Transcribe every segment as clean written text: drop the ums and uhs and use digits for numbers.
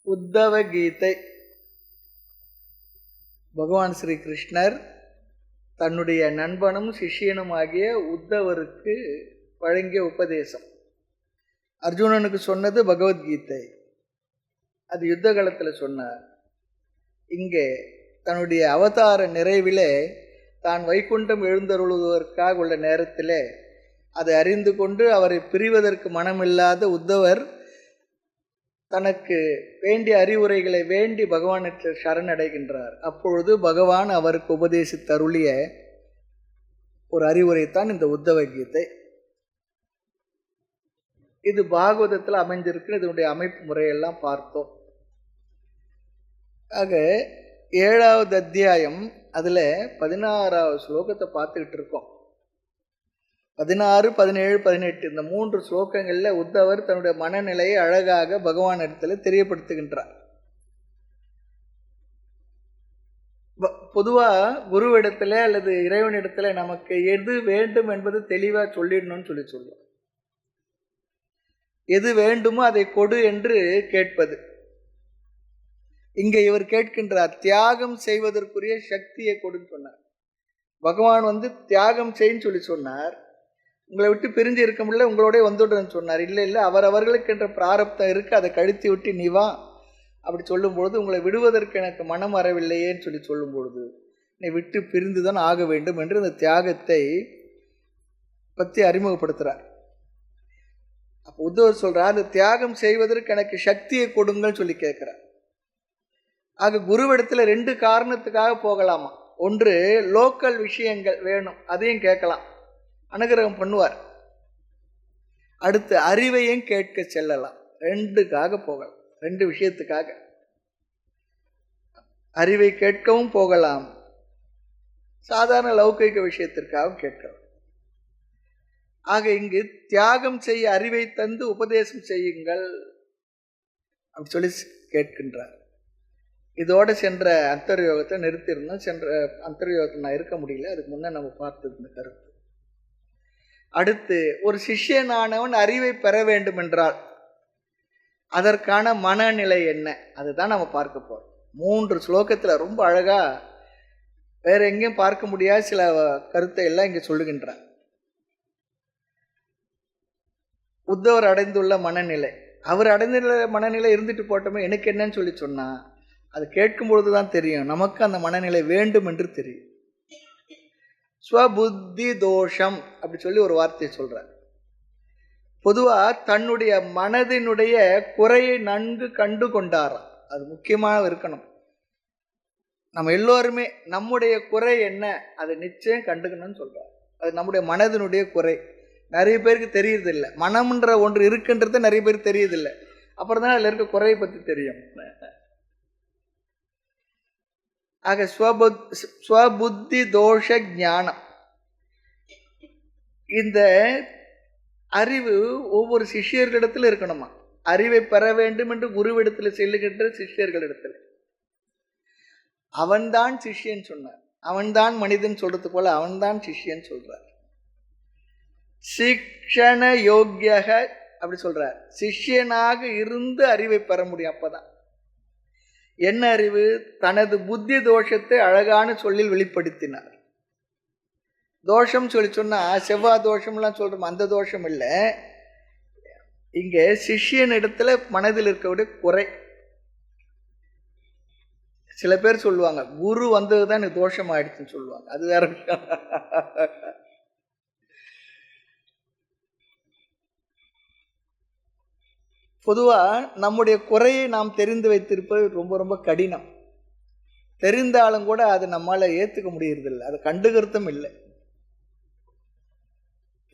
உத்தவ கீதை. பகவான் ஸ்ரீ கிருஷ்ணர் தன்னுடைய நண்பனும் சிஷியனும் ஆகிய உத்தவருக்கு வழங்கிய உபதேசம். அர்ஜுனனுக்கு சொன்னது பகவத்கீதை. அது யுத்த காலத்தில் சொன்னார். இங்கே தன்னுடைய அவதார நிறைவிலே தான் வைகுண்டம் எழுந்தருளுவதற்காக உள்ள நேரத்தில் அதை அறிந்து கொண்டு அவரை பிரிவதற்கு மனமில்லாத உத்தவர் தனக்கு வேண்டிய அறிவுரைகளை வேண்டி பகவானிற்கு சரணடைகின்றார். அப்பொழுது பகவான் அவருக்கு உபதேசித்தருளிய ஒரு அறிவுரைத்தான் இந்த உத்தவ கீதை. இது பாகவதத்தில் அமைஞ்சிருக்கு. இதனுடைய அமைப்பு முறையெல்லாம் பார்த்தோம். ஆக 7வது அத்தியாயம் அதில் 16வது ஸ்லோகத்தை பார்த்துக்கிட்டு இருக்கோம். 16, 17, 18 இந்த 3 ஸ்லோகங்களில் உத்தவர் தன்னுடைய மனநிலையை அழகாக பகவான் இடத்துல தெரியப்படுத்துகின்றார். பொதுவாக குருவிடத்தில் அல்லது இறைவனிடத்தில் நமக்கு எது வேண்டும் என்பது தெளிவாக சொல்லிடணும்னு சொல்லுவோம். எது வேண்டுமோ அதை கொடு என்று கேட்பது. இங்கே இவர் கேட்கின்றார், தியாகம் செய்வதற்குரிய சக்தியை கொடுன்னு சொன்னார். பகவான் தியாகம் செய்ன்னு சொல்லி சொன்னார். உங்களை விட்டு பிரிஞ்சு இருக்க முடியல, உங்களோட வந்துடுறேன்னு சொன்னார். இல்லை அவரவர்களுக்கு என்ற பிராரப்தம் இருக்கு, அதை கழித்து விட்டு நீ வா அப்படி சொல்லும்பொழுது, உங்களை விடுவதற்கு எனக்கு மனம் வரவில்லையேன்னு சொல்லி சொல்லும்பொழுது, நீ விட்டு பிரிந்து தான் ஆக வேண்டும் என்று இந்த தியாகத்தை பற்றி அறிமுகப்படுத்துகிறார். அப்போ உத்தவர் சொல்கிறார், அந்த தியாகம் செய்வதற்கு எனக்கு சக்தியை கொடுங்கன்னு சொல்லி கேட்குறார். ஆக குருவிடத்தில் 2 காரணத்துக்காக போகலாமா. ஒன்று, லோக்கல் விஷயங்கள் வேணும், அதையும் கேட்கலாம், அனுகிரகம் பண்ணுவார். அடுத்து அறிவையும் கேட்க செல்லலாம். 2க்காக போகலாம், 2 விஷயத்துக்காக. அறிவை கேட்கவும் போகலாம், சாதாரண லௌகிக விஷயத்திற்காகவும் கேட்கலாம். ஆக இங்கு தியாகம் செய்ய அறிவை தந்து உபதேசம் செய்யுங்கள் அப்படி சொல்லி கேட்கின்றார். இதோடு சென்ற அந்தர்யோகத்தை நிறுத்திருந்தோம். சென்ற அந்தர்யோகத்தை நான் இருக்க முடியல, அதுக்கு முன்னே நம்ம பார்த்தது இந்த கருத்து. அடுத்து, ஒரு சிஷ்யனானவன் அறிவை பெற வேண்டும் என்றால் அதற்கான மனநிலை என்ன, அதுதான் நம்ம பார்க்க போகிறோம். 3 ஸ்லோகத்தில் ரொம்ப அழகா வேற எங்கேயும் பார்க்க முடியாத சில கருத்தை எல்லாம் இங்கே சொல்லுகின்றார். உத்தவர் அடைந்துள்ள மனநிலை, அவர் அடைந்துள்ள மனநிலை இருந்துட்டு போட்டோமே, எனக்கு என்னன்னு சொல்லி சொன்னா அது கேட்கும் பொழுது தான் தெரியும் நமக்கு அந்த மனநிலை வேண்டும் என்று தெரியும். ஸ்வபுத்தி தோஷம் அப்படி சொல்லி ஒரு வார்த்தையை சொல்றார். பொதுவாக தன்னுடைய மனதினுடைய குறையை நன்கு கண்டு கொண்டாராம். அது முக்கியமாக இருக்கணும். நம்ம எல்லோருமே நம்முடைய குறை என்ன அதை நிச்சயம் கண்டுக்கணும்னு சொல்றார். அது நம்முடைய மனதினுடைய குறை. நிறைய பேருக்கு தெரியறதில்லை. மனம்ன்ற ஒன்று இருக்குன்றது நிறைய பேருக்கு தெரியறதில்லை. அப்புறம் தான் அதில் இருக்க குறையை பற்றி தெரியும். ஆக ஸ்வபுத்தி தோஷ ஞானம், இந்த அறிவு ஒவ்வொரு சிஷ்யர்களிடத்தில் இருக்கணுமா. அறிவை பெற வேண்டும் என்று குருவிடத்தில் செல்லுகின்ற சிஷ்யர்களிடத்தில் அவன்தான் சிஷ்யன் சொன்னார். அவன்தான் மனிதன் சொல்றது போல அவன்தான் சிஷ்யன் சொல்றார். சிக்ஷண யோக்கியக அப்படி சொல்றார். சிஷ்யனாக இருந்து அறிவை பெற முடியும். அப்பதான் என்ன அறிவு? தனது புத்தி தோஷத்தை அழகான சொல்லில் வெளிப்படுத்தினார். தோஷம் சொல்லி சொன்னா செவ்வாய் தோஷம்லாம் சொல்றோம், அந்த தோஷம் இல்லை. இங்கே சிஷ்யன் இடத்துல மனதில் இருக்கக்கூடிய குறை. சில பேர் சொல்லுவாங்க, குரு வந்ததுதான் எனக்கு தோஷம் ஆயிடுச்சுன்னு சொல்லுவாங்க. அது வேற விஷயம். பொதுவாக நம்முடைய குறையை நாம் தெரிந்து வைத்திருப்பது ரொம்ப ரொம்ப கடினம். தெரிந்தாலும் கூட அது நம்மளால் ஏற்றுக்க முடியறதில்லை, அதை கண்டுக்கிறதும் இல்லை.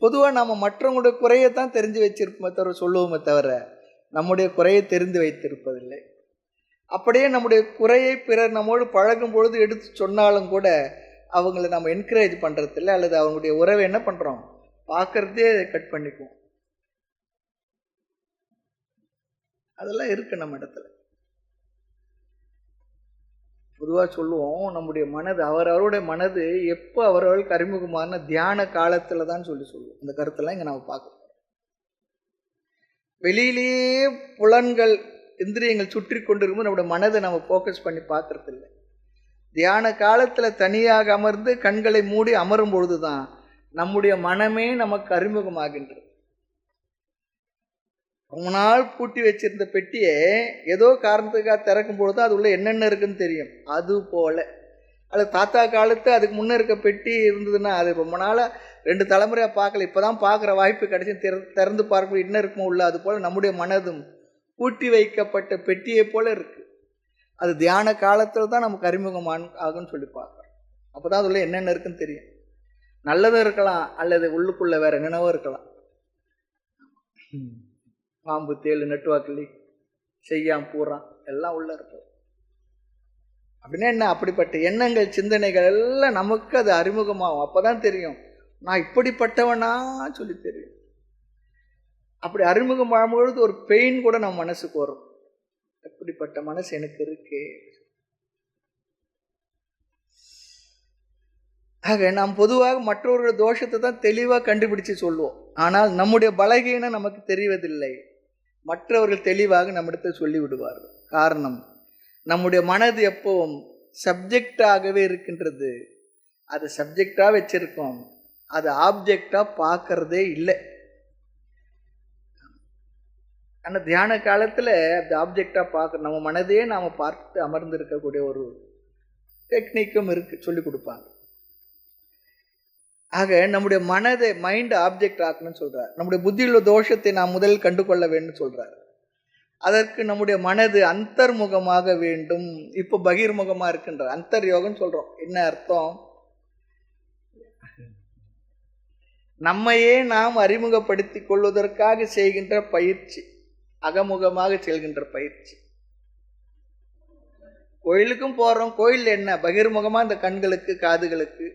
பொதுவாக நம்ம மற்றவங்களுடைய குறையைத்தான் தெரிஞ்சு வச்சிருப்போமே தவிர சொல்லுவோமே தவிர நம்முடைய குறையை தெரிந்து வைத்திருப்பதில்லை. அப்படியே நம்முடைய குறையை பிறர் நம்மோடு பழகும் பொழுது எடுத்து சொன்னாலும் கூட அவங்கள நம்ம என்கரேஜ் பண்ணுறதில்லை, அல்லது அவங்களுடைய உறவை என்ன பண்ணுறோம், பார்க்கறதே கட் பண்ணிக்குவோம். அதெல்லாம் இருக்கு நம்ம இடத்துல. பொதுவாக சொல்லுவோம், நம்முடைய மனது அவரவருடைய மனது எப்போ அவரவர்களுக்கு அறிமுகமான தியான காலத்தில் தான் சொல்லுவோம். இந்த கருத்தெல்லாம் இங்கே நம்ம பார்க்கணும். வெளியிலேயே புலன்கள் இந்திரியங்கள் சுற்றி கொண்டிருக்கும்போது நம்முடைய மனதை நம்ம ஃபோக்கஸ் பண்ணி பார்க்கறது இல்லை. தியான காலத்தில் தனியாக அமர்ந்து கண்களை மூடி அமரும் பொழுது தான் நம்முடைய மனமே நமக்கு அறிமுகமாகின்றது. ரொம்ப நாள் பூட்டி வச்சிருந்த பெட்டியை ஏதோ காரணத்துக்காக திறக்கும் பொழுது அது உள்ள என்னென்ன இருக்குன்னு தெரியும். அது போல அது தாத்தா காலத்து அதுக்கு முன்னே இருக்க பெட்டி இருந்ததுன்னா அது ரொம்ப நாளாக 2 தலைமுறையாக பார்க்கல, இப்போ தான் பார்க்குற வாய்ப்பு கிடைச்சி திறந்து பார்க்க என்ன இருக்குமோ உள்ள. அது போல் நம்முடைய மனதும் பூட்டி வைக்கப்பட்ட பெட்டியை போல இருக்கு. அது தியான காலத்தில் தான் நமக்கு அறிமுகம் ஆகும்னு சொல்லி பார்க்குறோம். அப்போ தான் அதுள்ள என்னென்ன இருக்குன்னு தெரியும். நல்லதும் இருக்கலாம், அல்லது உள்ளுக்குள்ளே வேற என்னென்னவோ இருக்கலாம். பாம்பு, தேள், நெட்டுவாக்கிளி, செய்யாம், பூரான் எல்லாம் உள்ள இருக்கு. அப்படின்னா என்ன? அப்படிப்பட்ட எண்ணங்கள் சிந்தனைகள் எல்லாம் நமக்கு அது அறிமுகமாகும். அப்போதான் தெரியும் நான் இப்படிப்பட்டவனா சொல்லி தெரியும். அப்படி அறிமுகமாகும் பொழுது ஒரு பெயின் கூட நம்ம மனசுக்கு வரும். எப்படிப்பட்ட மனசு எனக்கு இருக்கு. ஆக நாம் பொதுவாக மற்றவர்களுடைய தோஷத்தை தான் தெளிவாக கண்டுபிடிச்சு சொல்லுவோம். ஆனால் நம்முடைய பலகீனம் நமக்கு தெரிவதில்லை. மற்றவர்கள் தெளிவாக நம்மிடத்தில் சொல்லி விடுவார்கள். காரணம், நம்முடைய மனது எப்பவும் சப்ஜெக்டாகவே இருக்கின்றது. அது சப்ஜெக்டாக வச்சிருக்கோம், அது ஆப்ஜெக்டாக பார்க்கறதே இல்லை. ஆனால் தியான காலத்தில் அது ஆப்ஜெக்டாக பார்க்குறோம். நம்ம மனதையே நாம் பார்த்து அமர்ந்து இருக்கக்கூடிய ஒரு டெக்னிக்கும் இருக்குது, சொல்லி கொடுப்பாங்க. ஆக நம்முடைய மனதை மைண்ட் ஆப்ஜெக்ட் ஆக்கணும்னு சொல்கிறார். நம்முடைய புத்தியுள்ள தோஷத்தை நாம் முதலில் கண்டு கொள்ள வேண்டும் சொல்கிறார். அதற்கு நம்முடைய மனது அந்தர்முகமாக வேண்டும். இப்போ பகிர்முகமாக இருக்கின்ற அந்தர் யோகம்னு சொல்கிறோம். என்ன அர்த்தம்? நம்மையே நாம் அறிமுகப்படுத்தி கொள்வதற்காக செய்கின்ற பயிற்சி, அகமுகமாக செல்கின்ற பயிற்சி. கோயிலுக்கும் போகிறோம். கோயில் என்ன? பகிர்முகமாக இந்த கண்களுக்கு, காதுகளுக்கு,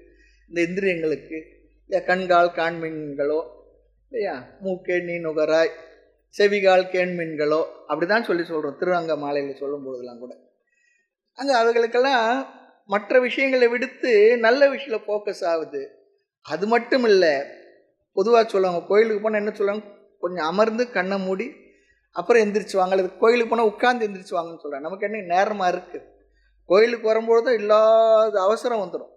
இந்த இந்திரியங்களுக்கு, இல்லையா, கண்கால் காண்மீன்களோ, இல்லையா, மூக்கே நீ நுகராய், செவிகால் கேண்மீன்களோ, அப்படிதான் சொல்கிறோம். திருவங்க மாலையில் சொல்லும் பொழுதெல்லாம் கூட அங்கே அதுகளுக்கெல்லாம் மற்ற விஷயங்களை விடுத்து நல்ல விஷயத்தில் ஃபோக்கஸ் ஆகுது. அது மட்டும் இல்லை, பொதுவாக சொல்லுவாங்க கோயிலுக்கு போனால் என்ன சொல்லுவாங்க, கொஞ்சம் அமர்ந்து கண்ணை மூடி அப்புறம் எந்திரிச்சுவாங்க, அல்லது கோயிலுக்கு போனால் உட்காந்து எந்திரிச்சுவாங்கன்னு சொல்கிறாங்க. நமக்கு என்ன நேரமாக இருக்குது? கோயிலுக்கு வரும்பொழுது இல்லாத அவசரம் வந்துடும்.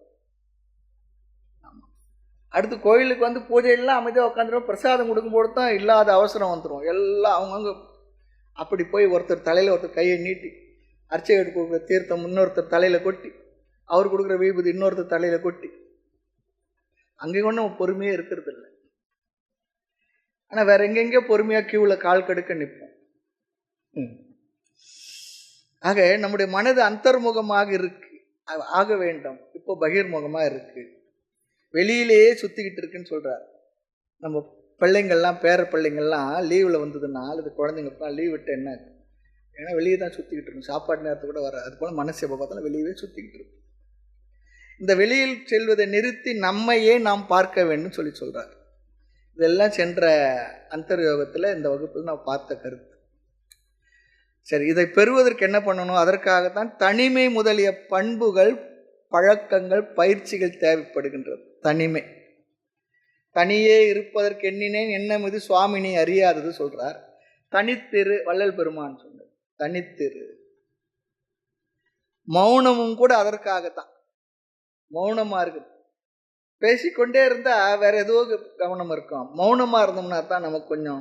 அடுத்து கோயிலுக்கு வந்து பூஜையெல்லாம் அமைதியாக உட்காந்துருவோம். பிரசாதம் கொடுக்கும்போது தான் இல்லாத அவசரம் வந்துடும். எல்லாம் அவங்கவுங்க அப்படி போய் ஒருத்தர் தலையில் ஒருத்தர் கையை நீட்டி அர்ச்சகர் கொடுக்குற தீர்த்தம் இன்னொருத்தர் தலையில் கொட்டி, அவர் கொடுக்குற விபூதி இன்னொருத்தர் தலையில் கொட்டி, அங்கே ஒன்றும் நம்ம பொறுமையே இருக்கிறது இல்லை. ஆனால் வேற எங்கெங்கேயோ பொறுமையாக கியூவில் கால் கடுக்க நிற்போம். ஆக நம்முடைய மனது அந்தர்முகமாக இருக்கு, ஆக வேண்டும். இப்போ பகிர்முகமாக இருக்கு, வெளியிலேயே சுற்றிக்கிட்டு இருக்குன்னு சொல்கிறார். நம்ம பிள்ளைங்கள்லாம், பேர பிள்ளைங்கள்லாம் லீவில் வந்ததுன்னா, அல்லது குழந்தைங்களுக்குலாம் லீவ் விட்டு என்ன, ஏன்னா வெளியே தான் சுற்றிக்கிட்டு இருக்கும். சாப்பாடு நேரத்தை கூட வர, அது போல் மனசு எப்போ பார்த்தாலும் வெளியவே சுற்றிக்கிட்டு இருக்கும். இந்த வெளியில் செல்வதை நிறுத்தி நம்மையே நாம் பார்க்க வேண்டும் சொல்லி சொல்கிறார். இதெல்லாம் சென்ற அந்தர்யோகத்தில் இந்த வகுப்பில் நான் பார்த்த கருத்து. சரி, இதை பெறுவதற்கு என்ன பண்ணணும்? அதற்காகத்தான் தனிமை முதலிய பண்புகள், பழக்கங்கள், பயிற்சிகள் தேவைப்படுகின்றது. தனிமை, தனியே இருப்பதற்கு எண்ணினேன் எண்ணம் இது சுவாமினி அறியாதது சொல்றார். தனித்திரு, வள்ளல் பெருமான் சொன்னார். தனித்திரு. மௌனமும் கூட அதற்காகத்தான். மௌனமா இருக்கு, பேசிக்கொண்டே இருந்தா வேற ஏதோ கவனம் இருக்கும். மௌனமா இருந்தோம்னா தான் நமக்கு கொஞ்சம்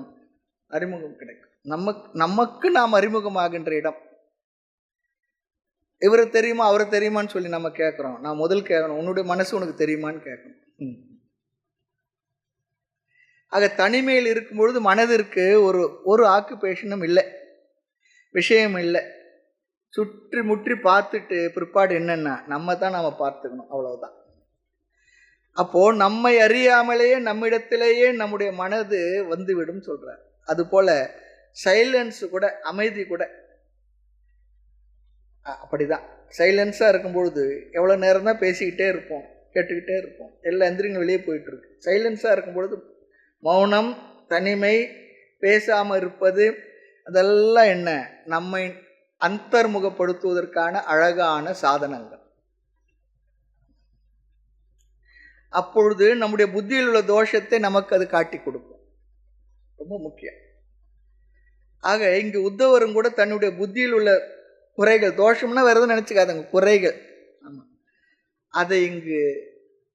அறிமுகம் கிடைக்கும். நமக்கு நாம் அறிமுகமாகின்ற இடம். இவரை தெரியுமா அவரை தெரியுமான்னு சொல்லி நம்ம கேட்குறோம். நான் முதல் கேட்கணும், உன்னுடைய மனசு உனக்கு தெரியுமான்னு கேட்கணும். ஆக தனிமையில் இருக்கும்பொழுது மனதிற்கு ஒரு ஆக்குபேஷனும் இல்லை, விஷயம் இல்லை. சுற்றி முற்றி பார்த்துட்டு பிற்பாடு என்னென்னா நம்ம தான் நாம் பார்த்துக்கணும், அவ்வளவுதான். அப்போ நம்மை அறியாமலேயே நம்மிடத்திலேயே நம்முடைய மனது வந்துவிடும் சொல்றார். அதுபோல சைலன்ஸ் கூட, அமைதி கூட அப்படிதான். சைலன்ஸாக இருக்கும்பொழுது எவ்வளோ நேரம் தான் பேசிக்கிட்டே இருப்போம், கேட்டுக்கிட்டே இருப்போம், எல்லா எந்திரிங்க வெளியே போயிட்டு இருக்கு. சைலன்ஸாக இருக்கும்பொழுது மௌனம், தனிமை, பேசாமல் இருப்பது, அதெல்லாம் என்ன, நம்மை அந்தர்முகப்படுத்துவதற்கான அழகான சாதனங்கள். அப்பொழுது நம்முடைய புத்தியில் உள்ள தோஷத்தை நமக்கு அது காட்டி கொடுக்கும். ரொம்ப முக்கியம். ஆக இங்கு உத்தவரும் கூட தன்னுடைய புத்தியில் உள்ள குறைகள், தோஷம்னா வேற எதுவும் நினைச்சுக்காதங்க, குறைகள், ஆமா, அதை இங்கு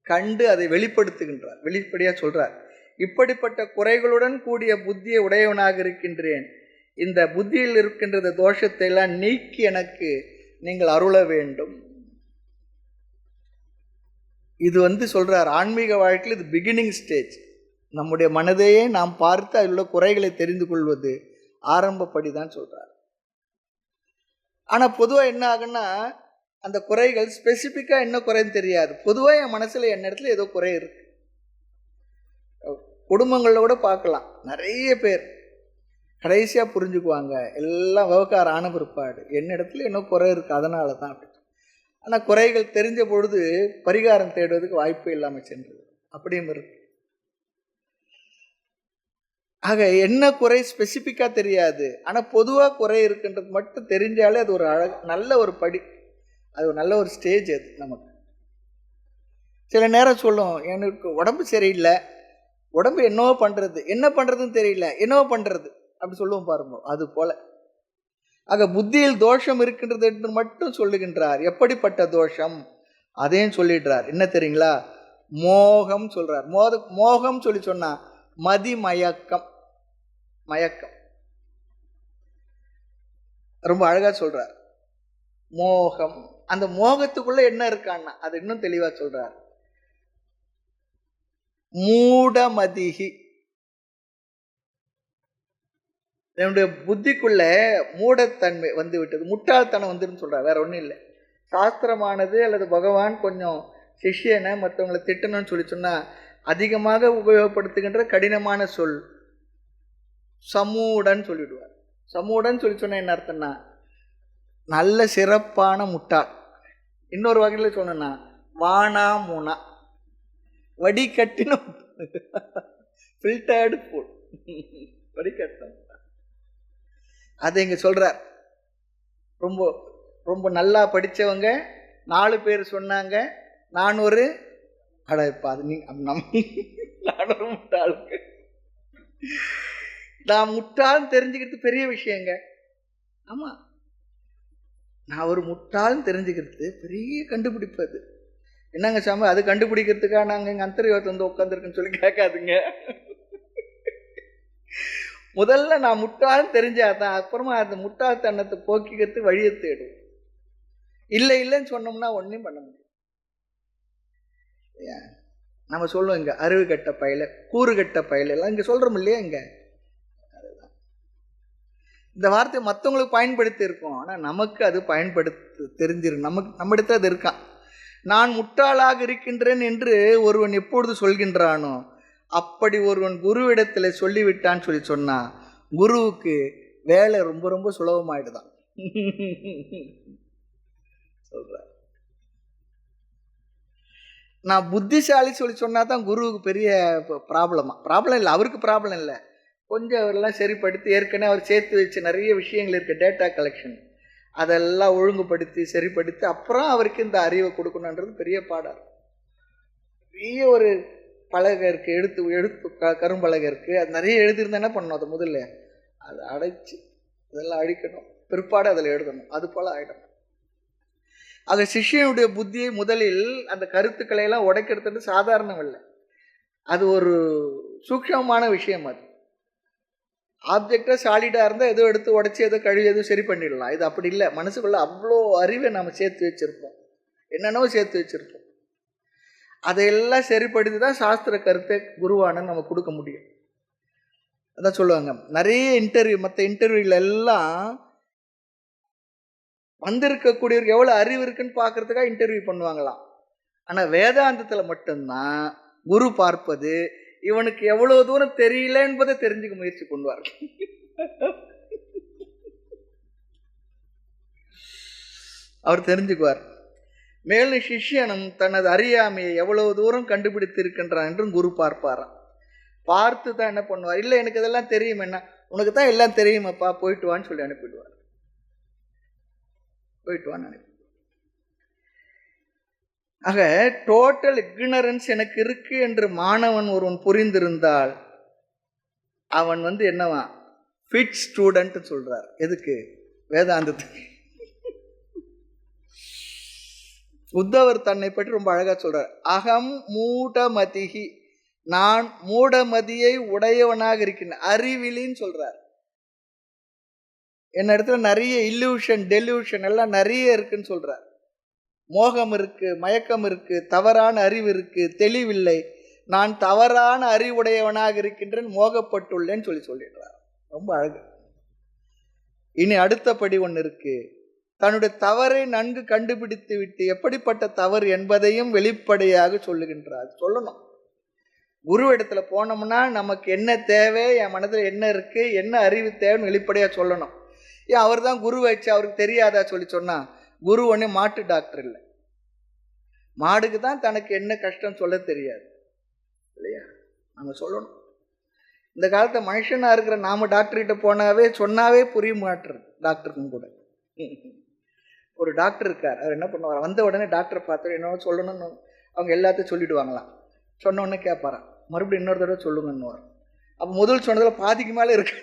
கண்டு அதை வெளிப்படுத்துகின்றார், வெளிப்படையா சொல்றார். இப்படிப்பட்ட குறைகளுடன் கூடிய புத்தியை உடையவனாக இருக்கின்றேன், இந்த புத்தியில் இருக்கின்ற தோஷத்தை எல்லாம் நீக்கி எனக்கு நீங்கள் அருள வேண்டும். இது சொல்றார் ஆன்மீக வாழ்க்கையில் இது பிகினிங் ஸ்டேஜ். நம்முடைய மனதையே நாம் பார்த்து அதில் உள்ள குறைகளை தெரிந்து கொள்வது ஆரம்பப்படிதான் சொல்றார். ஆனா பொதுவா என்ன ஆகுன்னா, அந்த குறைகள் ஸ்பெசிஃபிக்கா என்ன குறைன்னு தெரியாது. பொதுவா என் மனசுல என்ன இடத்துல ஏதோ குறை இருக்கு. குடும்பங்களில் கூட பார்க்கலாம், நிறைய பேர் கடைசியா புரிஞ்சுக்குவாங்க, எல்லாம் விவகாரம் ஆன பிற்பாடு என்ன இடத்துல என்ன குறை இருக்கு, அதனால தான் அப்படி. ஆனா குறைகள் தெரிஞ்ச பொழுது பரிகாரம் தேடுவதற்கு வாய்ப்பே இல்லாமல் சென்றது, அப்படியும் இருக்கு. ஆக என்ன குறை ஸ்பெசிஃபிக்கா தெரியாது, ஆனா பொதுவா குறை இருக்குன்றது மட்டும் தெரிஞ்சாலே அது ஒரு நல்ல ஒரு படி, அது ஒரு நல்ல ஒரு ஸ்டேஜ். அது நமக்கு சில நேரம் சொல்லும், எனக்கு உடம்பு சரியில்லை, உடம்பு என்னவோ பண்றது, என்ன பண்றதுன்னு தெரியல, என்னவோ பண்றது அப்படி சொல்லுவோம் பாருங்க, அது போல. ஆக புத்தியில் தோஷம் இருக்கின்றது என்று மட்டும் சொல்லுகின்றார். எப்படிப்பட்ட தோஷம் அதையும் சொல்லிடுறார். என்ன தெரியுங்களா? மோகம் சொல்றார். மோகம் சொல்லி சொன்னா மதி மயக்கம், மயக்கம் ரொம்ப அழகா சொல்றார். மோகம், அந்த மோகத்துக்குள்ள என்ன இருக்கான்னா அது இன்னும் தெளிவா சொல்றார். மூடமதிகி, என்னுடைய புத்திக்குள்ள மூடத்தன்மை வந்து விட்டது, முட்டாள்தனம் வந்துன்னு சொல்றார். வேற ஒன்றும் இல்லை. சாஸ்திரமானது அல்லது பகவான் கொஞ்சம் சிஷ்யனை மற்றவங்களை திட்டணும்னு சொல்லி சொன்னா அதிகமாக உபயோகப்படுத்துகின்ற கடினமான சொல் சமூடன் சொல்லிடுவார். சமூடன் சொல்லி சொன்ன என்ன அர்த்தம்னா நல்ல சிறப்பான முட்டாள். இன்னொரு வகையில் சொன்னா வானா மூனா, வடிகட்டின ஃபில்டர்டு ஃபுட், வடிகட்டின. அதை இங்க சொல்றார். ரொம்ப ரொம்ப நல்லா படித்தவங்க 4 பேர் சொன்னாங்க, நான் ஒரு அடைப்பா அது நீ நான் ஒரு முட்டாளுக்கு. நான் முட்டாள்னு தெரிஞ்சுக்கிறது பெரிய விஷயங்க. ஆமா, நான் ஒரு முட்டாள்னு தெரிஞ்சுக்கிறது பெரிய கண்டுபிடிப்பு. அது என்னங்க சாமி, அது கண்டுபிடிக்கிறதுக்காக நாங்கள் எங்கள் அந்தர்யோகத்தை வந்து உட்காந்துருக்குன்னு சொல்லி கேட்காதுங்க. முதல்ல நான் முட்டாள்னு தெரிஞ்சாதான் அப்புறமா அந்த முட்டாள்தனத்தை போக்கிக்கிறதுக்கு வழியை தேடும். இல்லை இல்லைன்னு சொன்னோம்னா ஒன்றும் பண்ண முடியும். நம்ம சொல்லுவோம் இங்க அறிவு கட்ட பயில, கூறு கட்ட பயில எல்லாம் இங்க சொல்றோம் இல்லையா? இங்க இந்த வார்த்தை மற்றவங்களுக்கு பயன்படுத்தி இருக்கோம், ஆனா நமக்கு அது பயன்படுத்த தெரிஞ்சிருக்கு. நம்ம இடத்துல அது இருக்கான். நான் முட்டாளாக இருக்கின்றேன் என்று ஒருவன் எப்பொழுது சொல்கின்றானோ அப்படி ஒருவன் குருவிடத்தில் சொல்லிவிட்டான்னு சொல்லி சொன்னா குருவுக்கு வேலை ரொம்ப ரொம்ப சுலபமாயிடுதான் சொல்ற. நான் புத்திசாலி சொல்லி சொன்னா தான் குருவுக்கு பெரிய ப்ராப்ளம் இல்லை. அவருக்கு ப்ராப்ளம் இல்லை, கொஞ்சம் அவரெல்லாம் சரிப்படுத்தி ஏற்கனவே அவர் சேர்த்து வச்சு நிறைய விஷயங்கள் இருக்கு, டேட்டா கலெக்ஷன், அதெல்லாம் ஒழுங்குபடுத்தி சரிப்படுத்தி அப்புறம் அவருக்கு இந்த அறிவை கொடுக்கணுன்றது பெரிய பாடம். பெரிய ஒரு பலகை இருக்கு, எடுத்து கரும்பலகை இருக்கு, அது நிறைய எழுதியிருந்தா என்ன பண்ணணும், அதை முதல்ல அதை அடைச்சு அதெல்லாம் அழிக்கணும், பிற்பாடு அதில் எழுதணும், அது போல ஆயிடும். ஆக சிஷ்யனுடைய புத்தியை முதலில் அந்த கருத்துக்களை எல்லாம் உடைக்கிறது சாதாரணம் இல்லை, அது ஒரு சூக்ஷமமான விஷயம். அது ஆப்ஜெக்டா சாலிடா இருந்தால் ஏதோ எடுத்து உடைச்சி ஏதோ கழுவி ஏதோ சரி பண்ணிடலாம். இது அப்படி இல்லை. மனசுக்குள்ள அவ்வளோ அறிவை நம்ம சேர்த்து வச்சிருப்போம், என்னென்னவோ சேர்த்து வச்சிருப்போம். அதையெல்லாம் சரிப்படுத்தி தான் சாஸ்திர கருத்தை குருவான நம்ம கொடுக்க முடியும். அதான் சொல்லுவாங்க, நிறைய மற்ற இன்டர்வியூல எல்லாம் வந்திருக்கக்கூடியவருக்கு எவ்வளோ அறிவு இருக்குன்னு பார்க்கறதுக்காக இன்டர்வியூ பண்ணுவாங்களாம். ஆனால் வேதாந்தத்தில் மட்டும்தான் குரு பார்ப்பது இவனுக்கு எவ்வளவு தூரம் தெரியல என்பதை தெரிஞ்சுக்க முயற்சி பண்ணுவார். அவர் தெரிஞ்சுக்குவார். மேலும் சிஷ்யனும் தனது அறியாமையை எவ்வளவு தூரம் கண்டுபிடித்து இருக்கின்றான் என்றும் குரு பார்ப்பாராம். பார்த்து தான் என்ன பண்ணுவார், இல்லை எனக்கு இதெல்லாம் தெரியும், என்ன உனக்கு தான் எல்லாம் தெரியுமாப்பா, போயிட்டு வான்னு சொல்லி அனுப்பிடுவார். போயிட்டு வான்னு அனுப்பி. ஆக டோட்டல் இக்னரன்ஸ் எனக்கு இருக்கு என்று மாணவன் ஒருவன் புரிந்திருந்தால் அவன் என்னவா ஃபிட் ஸ்டூடெண்ட் சொல்றார். எதுக்கு? வேதாந்தத்துக்கு. உத்தவர் தன்னை பற்றி ரொம்ப அழகா சொல்றார். அகம் மூடமதிஹி, நான் மூடமதியை உடையவனாக இருக்கின்றேன். அறிவிலின்னு சொல்றார். என்ன இடத்துல நிறைய இல்லூஷன் டெல்யூஷன் எல்லாம் நிறைய இருக்குன்னு சொல்றார். மோகம் இருக்கு, மயக்கம் இருக்கு, தவறான அறிவு இருக்கு, தெளிவில்லை. நான் தவறான அறிவுடையவனாக இருக்கின்றேன், மோகப்பட்டுள்ளேன்னு சொல்லிடுறார். ரொம்ப அழகு. இனி அடுத்தபடி ஒன்று இருக்கு. தன்னுடைய தவறை நன்கு கண்டுபிடித்து விட்டு எப்படிப்பட்ட தவறு என்பதையும் வெளிப்படையாக சொல்லுகின்றார். சொல்லணும். குரு இடத்துல போனோம்னா நமக்கு என்ன தேவை, என் மனதில் என்ன இருக்கு, என்ன அறிவு தேவைன்னு வெளிப்படையாக சொல்லணும். ஏன் அவர் தான் குரு வச்சு அவருக்கு தெரியாதா சொல்லி சொன்னா, குரு ஒன்னே மாட்டு டாக்டர் இல்லை. மாடுக்கு தான் தனக்கு என்ன கஷ்டம் சொல்ல தெரியாது இல்லையா? நம்ம சொல்லணும். இந்த காலத்தை மனுஷனா இருக்கிற நாம டாக்டர்கிட்ட போனாவே சொன்னாவே புரிய மாட்டுறது டாக்டருக்கும் கூட. ஒரு டாக்டர் இருக்கார். அவர் என்ன பண்ணுவார், வந்த உடனே டாக்டரை பார்த்து என்ன சொல்லணும்னு அவங்க எல்லாத்தையும் சொல்லிடுவாங்களாம். சொன்ன உடனே கேட்பாராம், மறுபடியும் இன்னொரு தடவை சொல்லுங்கன்னு. அப்போ முதல் சொன்னதில் பாதிக்கு மேலே இருக்கு.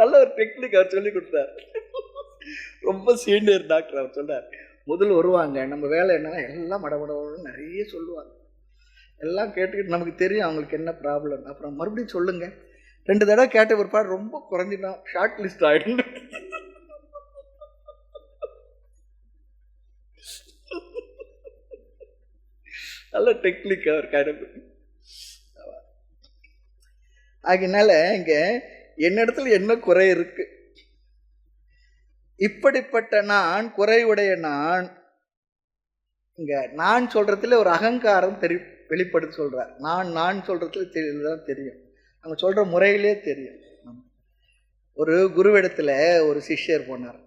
நல்ல ஒரு டெக்னிக் அவர் சொல்லி கொடுத்தார். ரொம்ப சீனியர் டாக்டர். அவர் சொன்னார், முதல் வருவாங்க, நம்ம வேலை என்னன்னா எல்லாம் மடமடன்னு நிறைய சொல்லுவாங்க. எல்லாம் கேட்டுக்கிட்டு நமக்கு தெரியும் அவங்களுக்கு என்ன ப்ராப்ளம். அப்புறம் மறுபடியும் சொல்லுங்க. 2 தடவை கேட்ட பிற்பாடு ரொம்ப குறைஞ்சிடும், ஷார்ட் லிஸ்ட் ஆகிடும். நல்ல டெக்னிக் அவர் கைடு. ஆகினால இங்க என்னிடத்துல என்ன குறை இருக்கு, இப்படிப்பட்ட நான், குறைவுடைய நான், இங்க நான் சொல்றதுல ஒரு அகங்காரம் வெளிப்படுத்தி சொல்றார். நான் சொல்றதுல தான் தெரியும், அவங்க சொல்ற முறையிலே தெரியும். ஒரு குருவிடத்துல ஒரு சிஷ்யர் போனார்.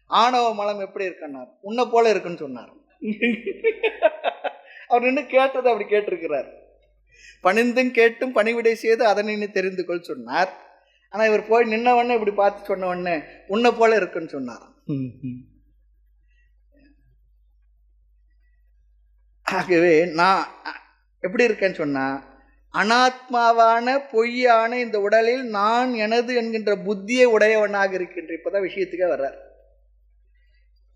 ஆணவ மலம் எப்படி இருக்கன்னார், உன்னை போல இருக்குன்னு சொன்னார். அவர் நின்று கேட்டதை அப்படி கேட்டிருக்கிறார். பணிந்தும் கேட்டும் பணிவிடை செய்து அதனை நீ தெரிந்து கொள் சொன்னார். ஆனா இவர் போய் நின்னவொடனே இப்படி பார்த்து சொன்ன உடனே உன்னை போல இருக்குன்னு சொன்னார். ஆகவே நான் எப்படி இருக்கேன்னு சொன்னா, அனாத்மாவான பொய்யான இந்த உடலில் நான் எனது என்கின்ற புத்தியை உடையவனாக இருக்கின்ற. இப்பதான் விஷயத்துக்கே வர்றார்.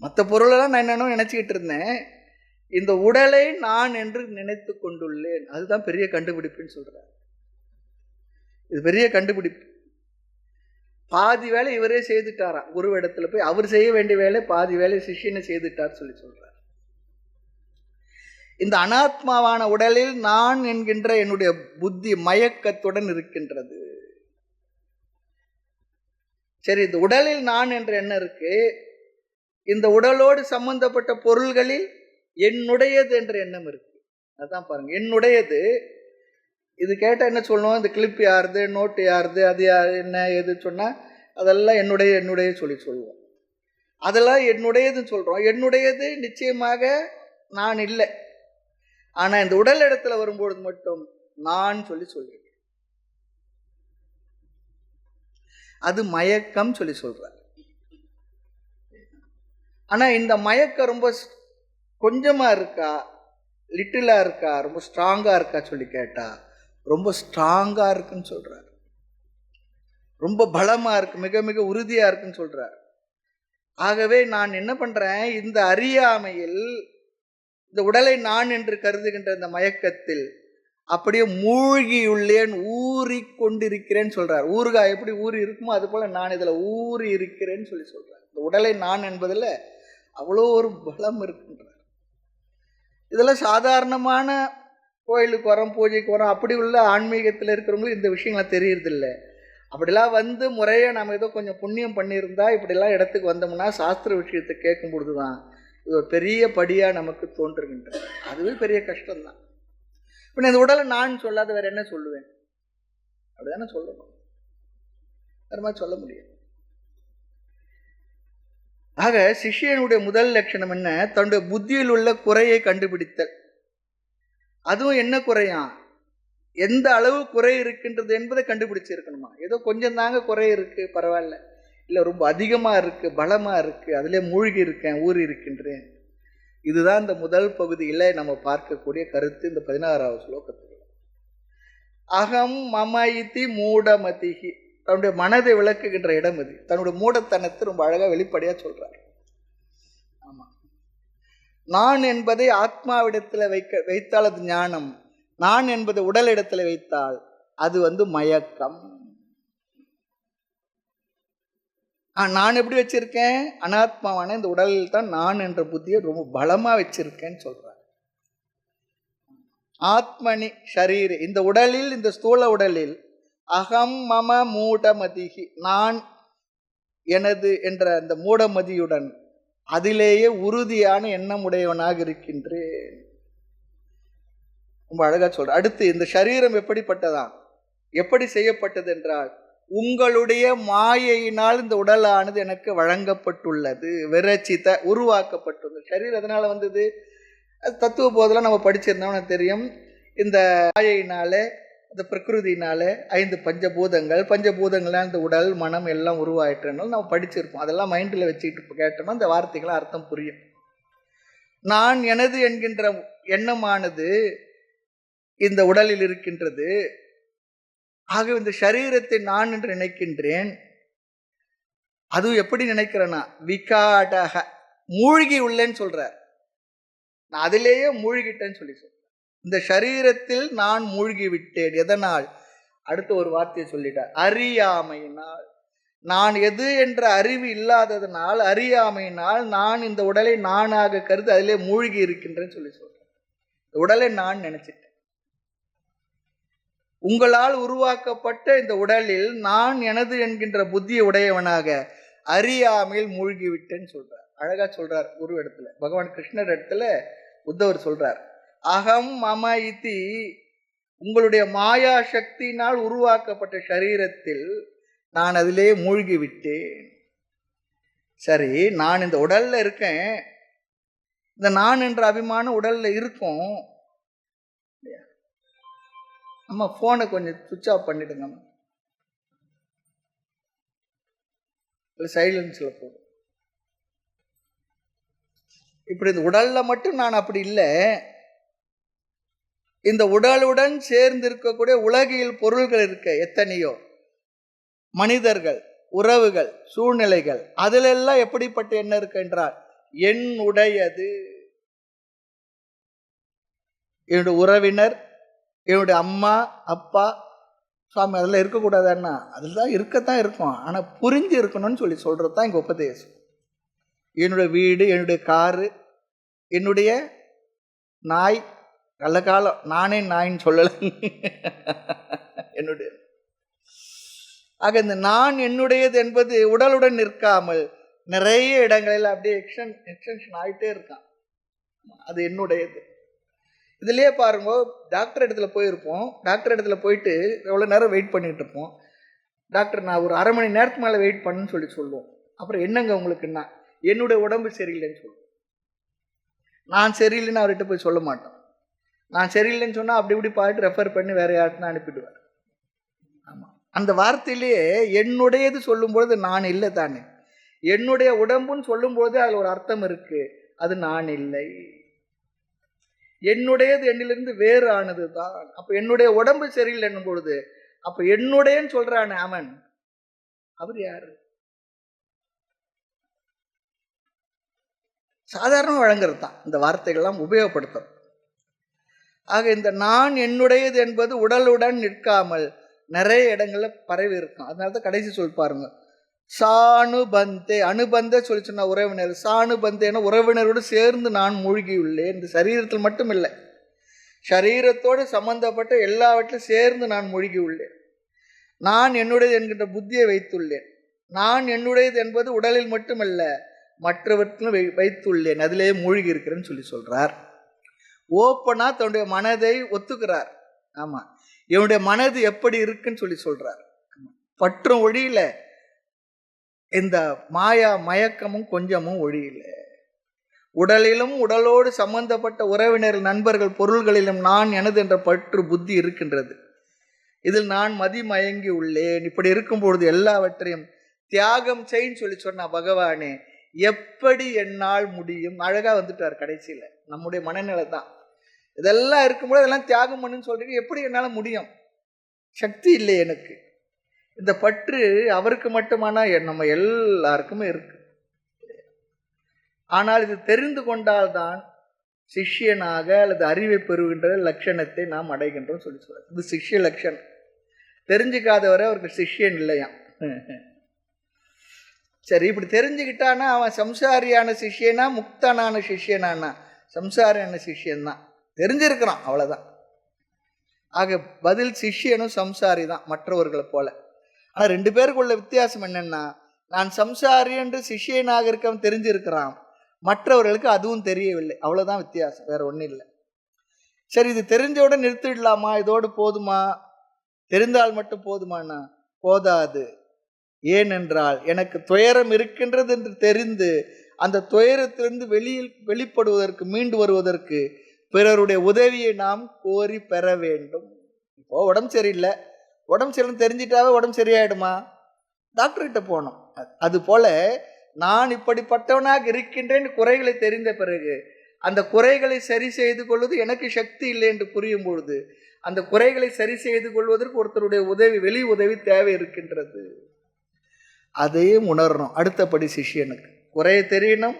மற்ற பொருளெல்லாம் நான் என்னன்னு நினைச்சுக்கிட்டு இருந்தேன், இந்த உடலை நான் என்று நினைத்து கொண்டுள்ளேன். அதுதான் பெரிய கண்டுபிடிப்புன்னு சொல்றார். இது பெரிய கண்டுபிடிப்பு. பாதி வேலை இவரே செய்துட்டாராம். குரு இடத்துல போய் அவர் செய்ய வேண்டிய வேலை பாதி வேலை சிஷ்யனை செய்துட்டார் சொல்லி சொல்றார். இந்த அனாத்மாவான உடலில் நான் என்கின்ற என்னுடைய புத்தி மயக்கத்துடன் இருக்கின்றது. சரி, இந்த உடலில் நான் என்ற எண்ணம் இருக்கு. இந்த உடலோடு சம்பந்தப்பட்ட பொருள்களில் என்னுடையது என்ற எண்ணம் இருக்கு. அதான் பாருங்க, என்னுடையது. இது கேட்டால் என்ன சொல்லணும், இந்த கிளிப் யாருது, நோட்டு யாருது, அது யாரு, என்ன எது சொன்னால் அதெல்லாம் என்னுடைய சொல்லுவோம். அதெல்லாம் என்னுடையதுன்னு சொல்கிறோம். என்னுடையது நிச்சயமாக நான் இல்லை. ஆனால் இந்த உடல் இடத்துல வரும்பொழுது மட்டும் நான் சொல்லுவேன். அது மயக்கம் சொல்றார். ஆனால் இந்த மயக்கம் ரொம்ப கொஞ்சமா இருக்கா, லிட்டிலா இருக்கா, ரொம்ப ஸ்ட்ராங்கா இருக்கா சொல்லி கேட்டா ரொம்ப ஸ்ட்ராங்கா இருக்குன்னு சொல்றார். ரொம்ப பலமா இருக்கு, மிக மிக உறுதியா இருக்குன்னு சொல்றார். ஆகவே நான் என்ன பண்றேன், இந்த அறியாமையில், இந்த உடலை நான் என்று கருதுகின்ற இந்த மயக்கத்தில் அப்படியே மூழ்கியுள்ளேன், ஊறி கொண்டிருக்கிறேன்னு சொல்றார். ஊறுகாய் எப்படி ஊறி இருக்குமோ அது போல நான் இதுல ஊறி இருக்கிறேன்னு சொல்றார். இந்த உடலை நான் என்பதில் அவ்வளோ ஒரு பலம் இருக்குன்றார். இதெல்லாம் சாதாரணமான கோயிலுக்கு வரோம், பூஜைக்கு வரோம், அப்படி உள்ள ஆன்மீகத்தில் இருக்கிறவங்களுக்கு இந்த விஷயங்கள்லாம் தெரியறதில்லை. அப்படிலாம் வந்து முறையை நம்ம ஏதோ கொஞ்சம் புண்ணியம் பண்ணியிருந்தா இப்படிலாம் இடத்துக்கு வந்தோம்னா சாஸ்திர விஷயத்தை கேட்கும் பொழுது தான் இது ஒரு பெரிய படியாக நமக்கு தோன்றுகின்றது. அதுவே பெரிய கஷ்டம்தான். இப்போ இந்த உடலை நான் சொல்லாத வேற என்ன சொல்லுவேன்? அப்படிதானே சொல்லணும், வேற மாதிரி சொல்ல முடியும். ஆக சிஷ்யனுடைய முதல் லட்சணம் என்ன? தன்னுடைய புத்தியில் உள்ள குறையை கண்டுபிடித்தல். அதுவும் என்ன குறையா, எந்த அளவு குறை இருக்கின்றது என்பதை கண்டுபிடிச்சிருக்கணுமா. ஏதோ கொஞ்சம் தாங்க குறை இருக்கு, பரவாயில்ல, இல்லை ரொம்ப அதிகமாக இருக்கு, பலமாக இருக்கு, அதிலே மூழ்கி இருக்கேன், ஊறி இருக்கின்றேன். இதுதான் இந்த முதல் பகுதியில் நம்ம பார்க்கக்கூடிய கருத்து இந்த 16வது ஸ்லோகத்தில். அகம் மமயிதி மூடமதிகி, தன்னுடைய மனதை விளக்குகின்ற இடம் இது. தன்னுடைய மூடத்தனத்தை ரொம்ப அழகா வெளிப்படையா சொல்றார். ஆமா, நான் என்பதை ஆத்மாவிடத்துல வைத்தால் அது ஞானம், நான் என்பதை உடல் இடத்துல வைத்தால் அது மயக்கம். நான் எப்படி வச்சிருக்கேன்? அனாத்மாவான இந்த உடலில் தான் நான் என்ற புத்தியை ரொம்ப பலமா வச்சிருக்கேன்னு சொல்றார். ஆத்மனி ஷரீரே, இந்த உடலில், இந்த ஸ்தூல உடலில் அகம் மம மூடமதிகி, நான் எனது என்ற அந்த மூடமதியுடன் அதிலேயே உறுதியான எண்ணம் உடையவனாக இருக்கின்றேன். ரொம்ப அழகா சொல்ற. அடுத்து, இந்த சரீரம் எப்படிப்பட்டதா, எப்படி செய்யப்பட்டது என்றால், உங்களுடைய மாயையினால் இந்த உடலானது எனக்கு வழங்கப்பட்டுள்ளது, விரச்சித உருவாக்கப்பட்டுள்ளது. சரீரம் அதனால வந்தது, தத்துவ போதெல்லாம் நம்ம படிச்சிருந்தோம்னு தெரியும். இந்த மாயையினாலே, இந்த பிரகிருதினாலே 5 பஞ்சபூதங்கள், பஞ்சபூதங்களால் இந்த உடல் மனம் எல்லாம் உருவாயிட்டுனாலும் நம்ம படிச்சிருப்போம். அதெல்லாம் மைண்டில் வச்சுக்கிட்டு கேட்டோம்னா இந்த வார்த்தைகளை அர்த்தம் புரியும். நான் எனது என்கின்ற எண்ணமானது இந்த உடலில் இருக்கின்றது. ஆக இந்த சரீரத்தை நான் என்று நினைக்கின்றேன். அதுவும் எப்படி நினைக்கிறேன்னா, விகாடக, மூழ்கி உள்ளேன்னு சொல்றார். நான் அதிலேயே மூழ்கிட்டேன்னு சொல்லி சொல்றேன். இந்த சரீரத்தில் நான் மூழ்கி விட்டேன். எதனால்? அடுத்த ஒரு வார்த்தையை சொல்லிட்டார், அறியாமையினால். நான் எது என்ற அறிவு இல்லாததனால், அறியாமையினால் நான் இந்த உடலை நானாக கருதி அதிலே மூழ்கி இருக்கின்றேன்னு சொல்லி சொல்றேன். உடலை நான் நினைச்சிட்டேன். உங்களால் உருவாக்கப்பட்ட இந்த உடலில் நான் எனது என்கின்ற புத்தியை உடையவனாக அறியாமையில் மூழ்கி விட்டேன்னு சொல்றார். அழகா சொல்றார் குரு இடத்துல, பகவான் கிருஷ்ணர் இடத்துல உத்தவர் சொல்றார், அகம் மம இதி, உங்களுடைய மாயா சக்தியினால் உருவாக்கப்பட்ட சரீரத்தில் நான் அதிலே மூழ்கி விட்டேன். சரி, நான் இந்த உடல்ல இருக்கேன், இந்த நான் என்ற அபிமானம் உடல்ல இருக்கும். நம்ம போனை கொஞ்சம் சுவிட்ச் ஆஃப் பண்ணிடுங்க, சைலன்ஸ்ல போடும். இப்படி இந்த உடல்ல மட்டும் நான் அப்படி இல்லை, இந்த உடலுடன் சேர்ந்து இருக்கக்கூடிய உலகியல் பொருள்கள் இருக்க எத்தனையோ, மனிதர்கள், உறவுகள், சூழ்நிலைகள், அதிலெல்லாம் எப்படிப்பட்ட எண்ணம் இருக்கு என்றால் என்னுடையது. என்னுடைய உறவினர், என்னுடைய அம்மா அப்பா, சுவாமி அதெல்லாம் இருக்கக்கூடாதுன்னா, அதெல்லாம் இருக்கத்தான் இருக்கும், ஆனால் புரிஞ்சு இருக்கணும்னு சொல்லி சொல்கிறது தான் இங்கே உபதேசம். என்னுடைய வீடு, என்னுடைய காரு, என்னுடைய நாய், நல்ல காலம் நானே நாயின்னு சொல்லலை, என்னுடைய. ஆக இந்த நான் என்னுடையது என்பது உடலுடன் நிற்காமல் நிறைய இடங்களில் அப்படியே எக்ஸ்டென்ஷன் ஆகிட்டே இருக்கான். அது என்னுடையது. இதுலேயே பாருங்க, டாக்டர் இடத்துல போயிருப்போம், டாக்டர் இடத்துல போயிட்டு எவ்வளோ நேரம் வெயிட் பண்ணிட்டு இருப்போம். டாக்டர் நான் ஒரு அரை மணி நேரத்துக்கு மேலே வெயிட் பண்ணுன்னு சொல்லுவோம். அப்புறம் என்னங்க உங்களுக்குன்னா, என்னுடைய உடம்பு சரியில்லைன்னு சொல்லுவோம். நான் சரியில்லைன்னு அவர்கிட்ட போய் சொல்ல மாட்டோம். நான் சரியில்லைன்னு சொன்னால் அப்படி இப்படி பார்த்துட்டு ரெஃபர் பண்ணி வேற யாருக்குன்னா அனுப்பிடுவார். ஆமாம், அந்த வார்த்தையிலேயே என்னுடையது சொல்லும்பொழுது நான் இல்லை தானே, என்னுடைய உடம்புன்னு சொல்லும்போது அதில் ஒரு அர்த்தம் இருக்கு, அது நான் இல்லை. என்னுடையது என்னிலிருந்து வேறு ஆனது தான். அப்ப என்னுடைய உடம்பு சரியில்லை என்னும் பொழுது அப்ப என்னுடையன்னு சொல்றானே அவன், அவர் யாரு? சாதாரண வழங்குறது தான் இந்த வார்த்தைகள்லாம் உபயோகப்படுத்தும். ஆக இந்த நான் என்னுடையது என்பது உடலுடன் நிற்காமல் நிறைய இடங்கள்ல பரவி இருக்கும். அதனாலதான் கடைசி சொல் பாருங்க, சானுபந்தே, அனுபந்த சொல்லி சொன்ன உறவினர், சானுபந்தேன உறவினரோடு சேர்ந்து நான் மூழ்கியுள்ளேன். இந்த சரீரத்தில் மட்டும் இல்லை, சரீரத்தோடு சம்பந்தப்பட்ட எல்லாவற்றிலும் சேர்ந்து நான் மூழ்கி உள்ளேன். நான் என்னுடையது என்கின்ற புத்தியை வைத்துள்ளேன். நான் என்னுடையது என்பது உடலில் மட்டுமல்ல, மற்றவற்றிலும் வைத்துள்ளேன், அதிலேயே மூழ்கி இருக்கிறேன்னு சொல்லி சொல்றார். ஓப்பனா தன்னுடைய மனதை ஒத்துக்கிறார். ஆமா, என்னுடைய மனது எப்படி இருக்குன்னு சொல்லி சொல்றார். பற்றும் ஒழியில, இந்த மாயா மயக்கமும் கொஞ்சமும் ஒழியில. உடலிலும் உடலோடு சம்பந்தப்பட்ட உறவினர், நண்பர்கள், பொருள்களிலும் நான் எனது என்ற பற்று புத்தி இருக்கின்றது. இதில் நான் மதிமயங்கி உள்ளேன். இப்படி இருக்கும் பொழுது எல்லாவற்றையும் தியாகம் செய்ன்னு சொல்லி சொன்ன பகவானே, எப்படி என்னால் முடியும்? அழகா வந்துட்டார் கடைசியில. நம்முடைய மனநிலை தான் இதெல்லாம் இருக்கும்போது இதெல்லாம் தியாகம் பண்ணுன்னு சொல்றீங்க, எப்படி என்னால முடியும்? சக்தி இல்லை எனக்கு. இந்த பற்று அவருக்கு மட்டுமானா நம்ம எல்லாருக்குமே இருக்கு. ஆனால் இது தெரிந்து கொண்டால்தான் சிஷ்யனாக அல்லது அறிவை பெறுகின்ற லட்சணத்தை நாம் அடைகின்றோம் சொல்லி சொல்றார். இது சிஷ்ய லட்சணம். தெரிஞ்சுக்காதவரை அவருக்கு சிஷ்யன் இல்லையா. சரி, இப்படி தெரிஞ்சுக்கிட்டானா அவன் சம்சாரியான சிஷ்யனா முக்தனான சிஷ்யனானா? சம்சாரியான சிஷ்யன் தான். தெரிஞ்சிருக்கிறான், அவ்வளோதான். ஆக பதில் சிஷ்யனும் சம்சாரி தான், மற்றவர்களை போல. ஆனால் 2 பேருக்குள்ள வித்தியாசம் என்னன்னா, நான் சம்சாரி என்று சிஷ்யனாக இருக்கவன் தெரிஞ்சிருக்கிறான், மற்றவர்களுக்கு அதுவும் தெரியவில்லை. அவ்வளோதான் வித்தியாசம், வேற ஒன்றும் இல்லை. சரி, இது தெரிஞ்சவுடன் நிறுத்திடலாமா? இதோடு போதுமா? தெரிந்தால் மட்டும் போதுமானா? போதாது. ஏனென்றால் எனக்கு துயரம் இருக்கின்றது என்று தெரிந்து அந்த துயரத்திலிருந்து வெளிப்படுவதற்கு, மீண்டு வருவதற்கு பிறருடைய உதவியை நாம் கோரி பெற வேண்டும். இப்போ உடம்பு சரியில்லை, உடம்பு சரியில்லை தெரிஞ்சிட்டாவே உடம்பு சரியாயிடுமா? டாக்டர்கிட்ட போகணும். அது போல நான் இப்படிப்பட்டவனாக இருக்கின்றேன் குறைகளை தெரிந்த பிறகு அந்த குறைகளை சரி செய்து கொள்வது எனக்கு சக்தி இல்லை என்று புரியும் பொழுது அந்த குறைகளை சரி செய்து கொள்வதற்கு ஒருத்தருடைய உதவி, வெளி உதவி தேவை இருக்கின்றது. அதையும் உணரணும். அடுத்தபடி சிஷ்யனுக்கு குறையை தெரியணும்,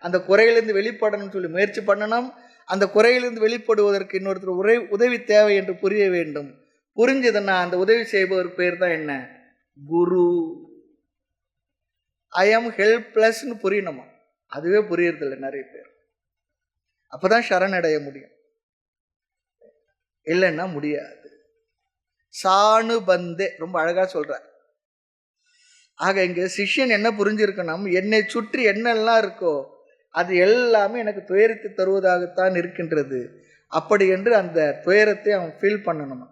அந்த குறையிலிருந்து வெளிப்படணும்னு சொல்லி முயற்சி பண்ணணும். அந்த குறையிலிருந்து வெளிப்படுவதற்கு இன்னொருத்தர் உதவி தேவை என்று புரிய வேண்டும். புரிஞ்சதுன்னா அந்த உதவி செய்பவர் பேர் தான் என்ன? குரு. ஐ ஆம் ஹெல்ப்லெஸ்ன்னு புரியணுமா? அதுவே புரியறதில்லை நிறைய பேர். அப்பதான் சரணடைய முடியும், இல்லைன்னா முடியாது. சாணுபந்தே ரொம்ப அழகா சொல்ற. ஆக இங்க சிஷ்யன் என்ன புரிஞ்சிருக்கணும்? என்னை சுற்றி என்னெல்லாம் இருக்கோ அது எல்லாமே எனக்கு துயரத்தை தருவதாகத்தான் இருக்கின்றது. அப்படி என்று அந்த துயரத்தை அவன் ஃபீல் பண்ணணுமா?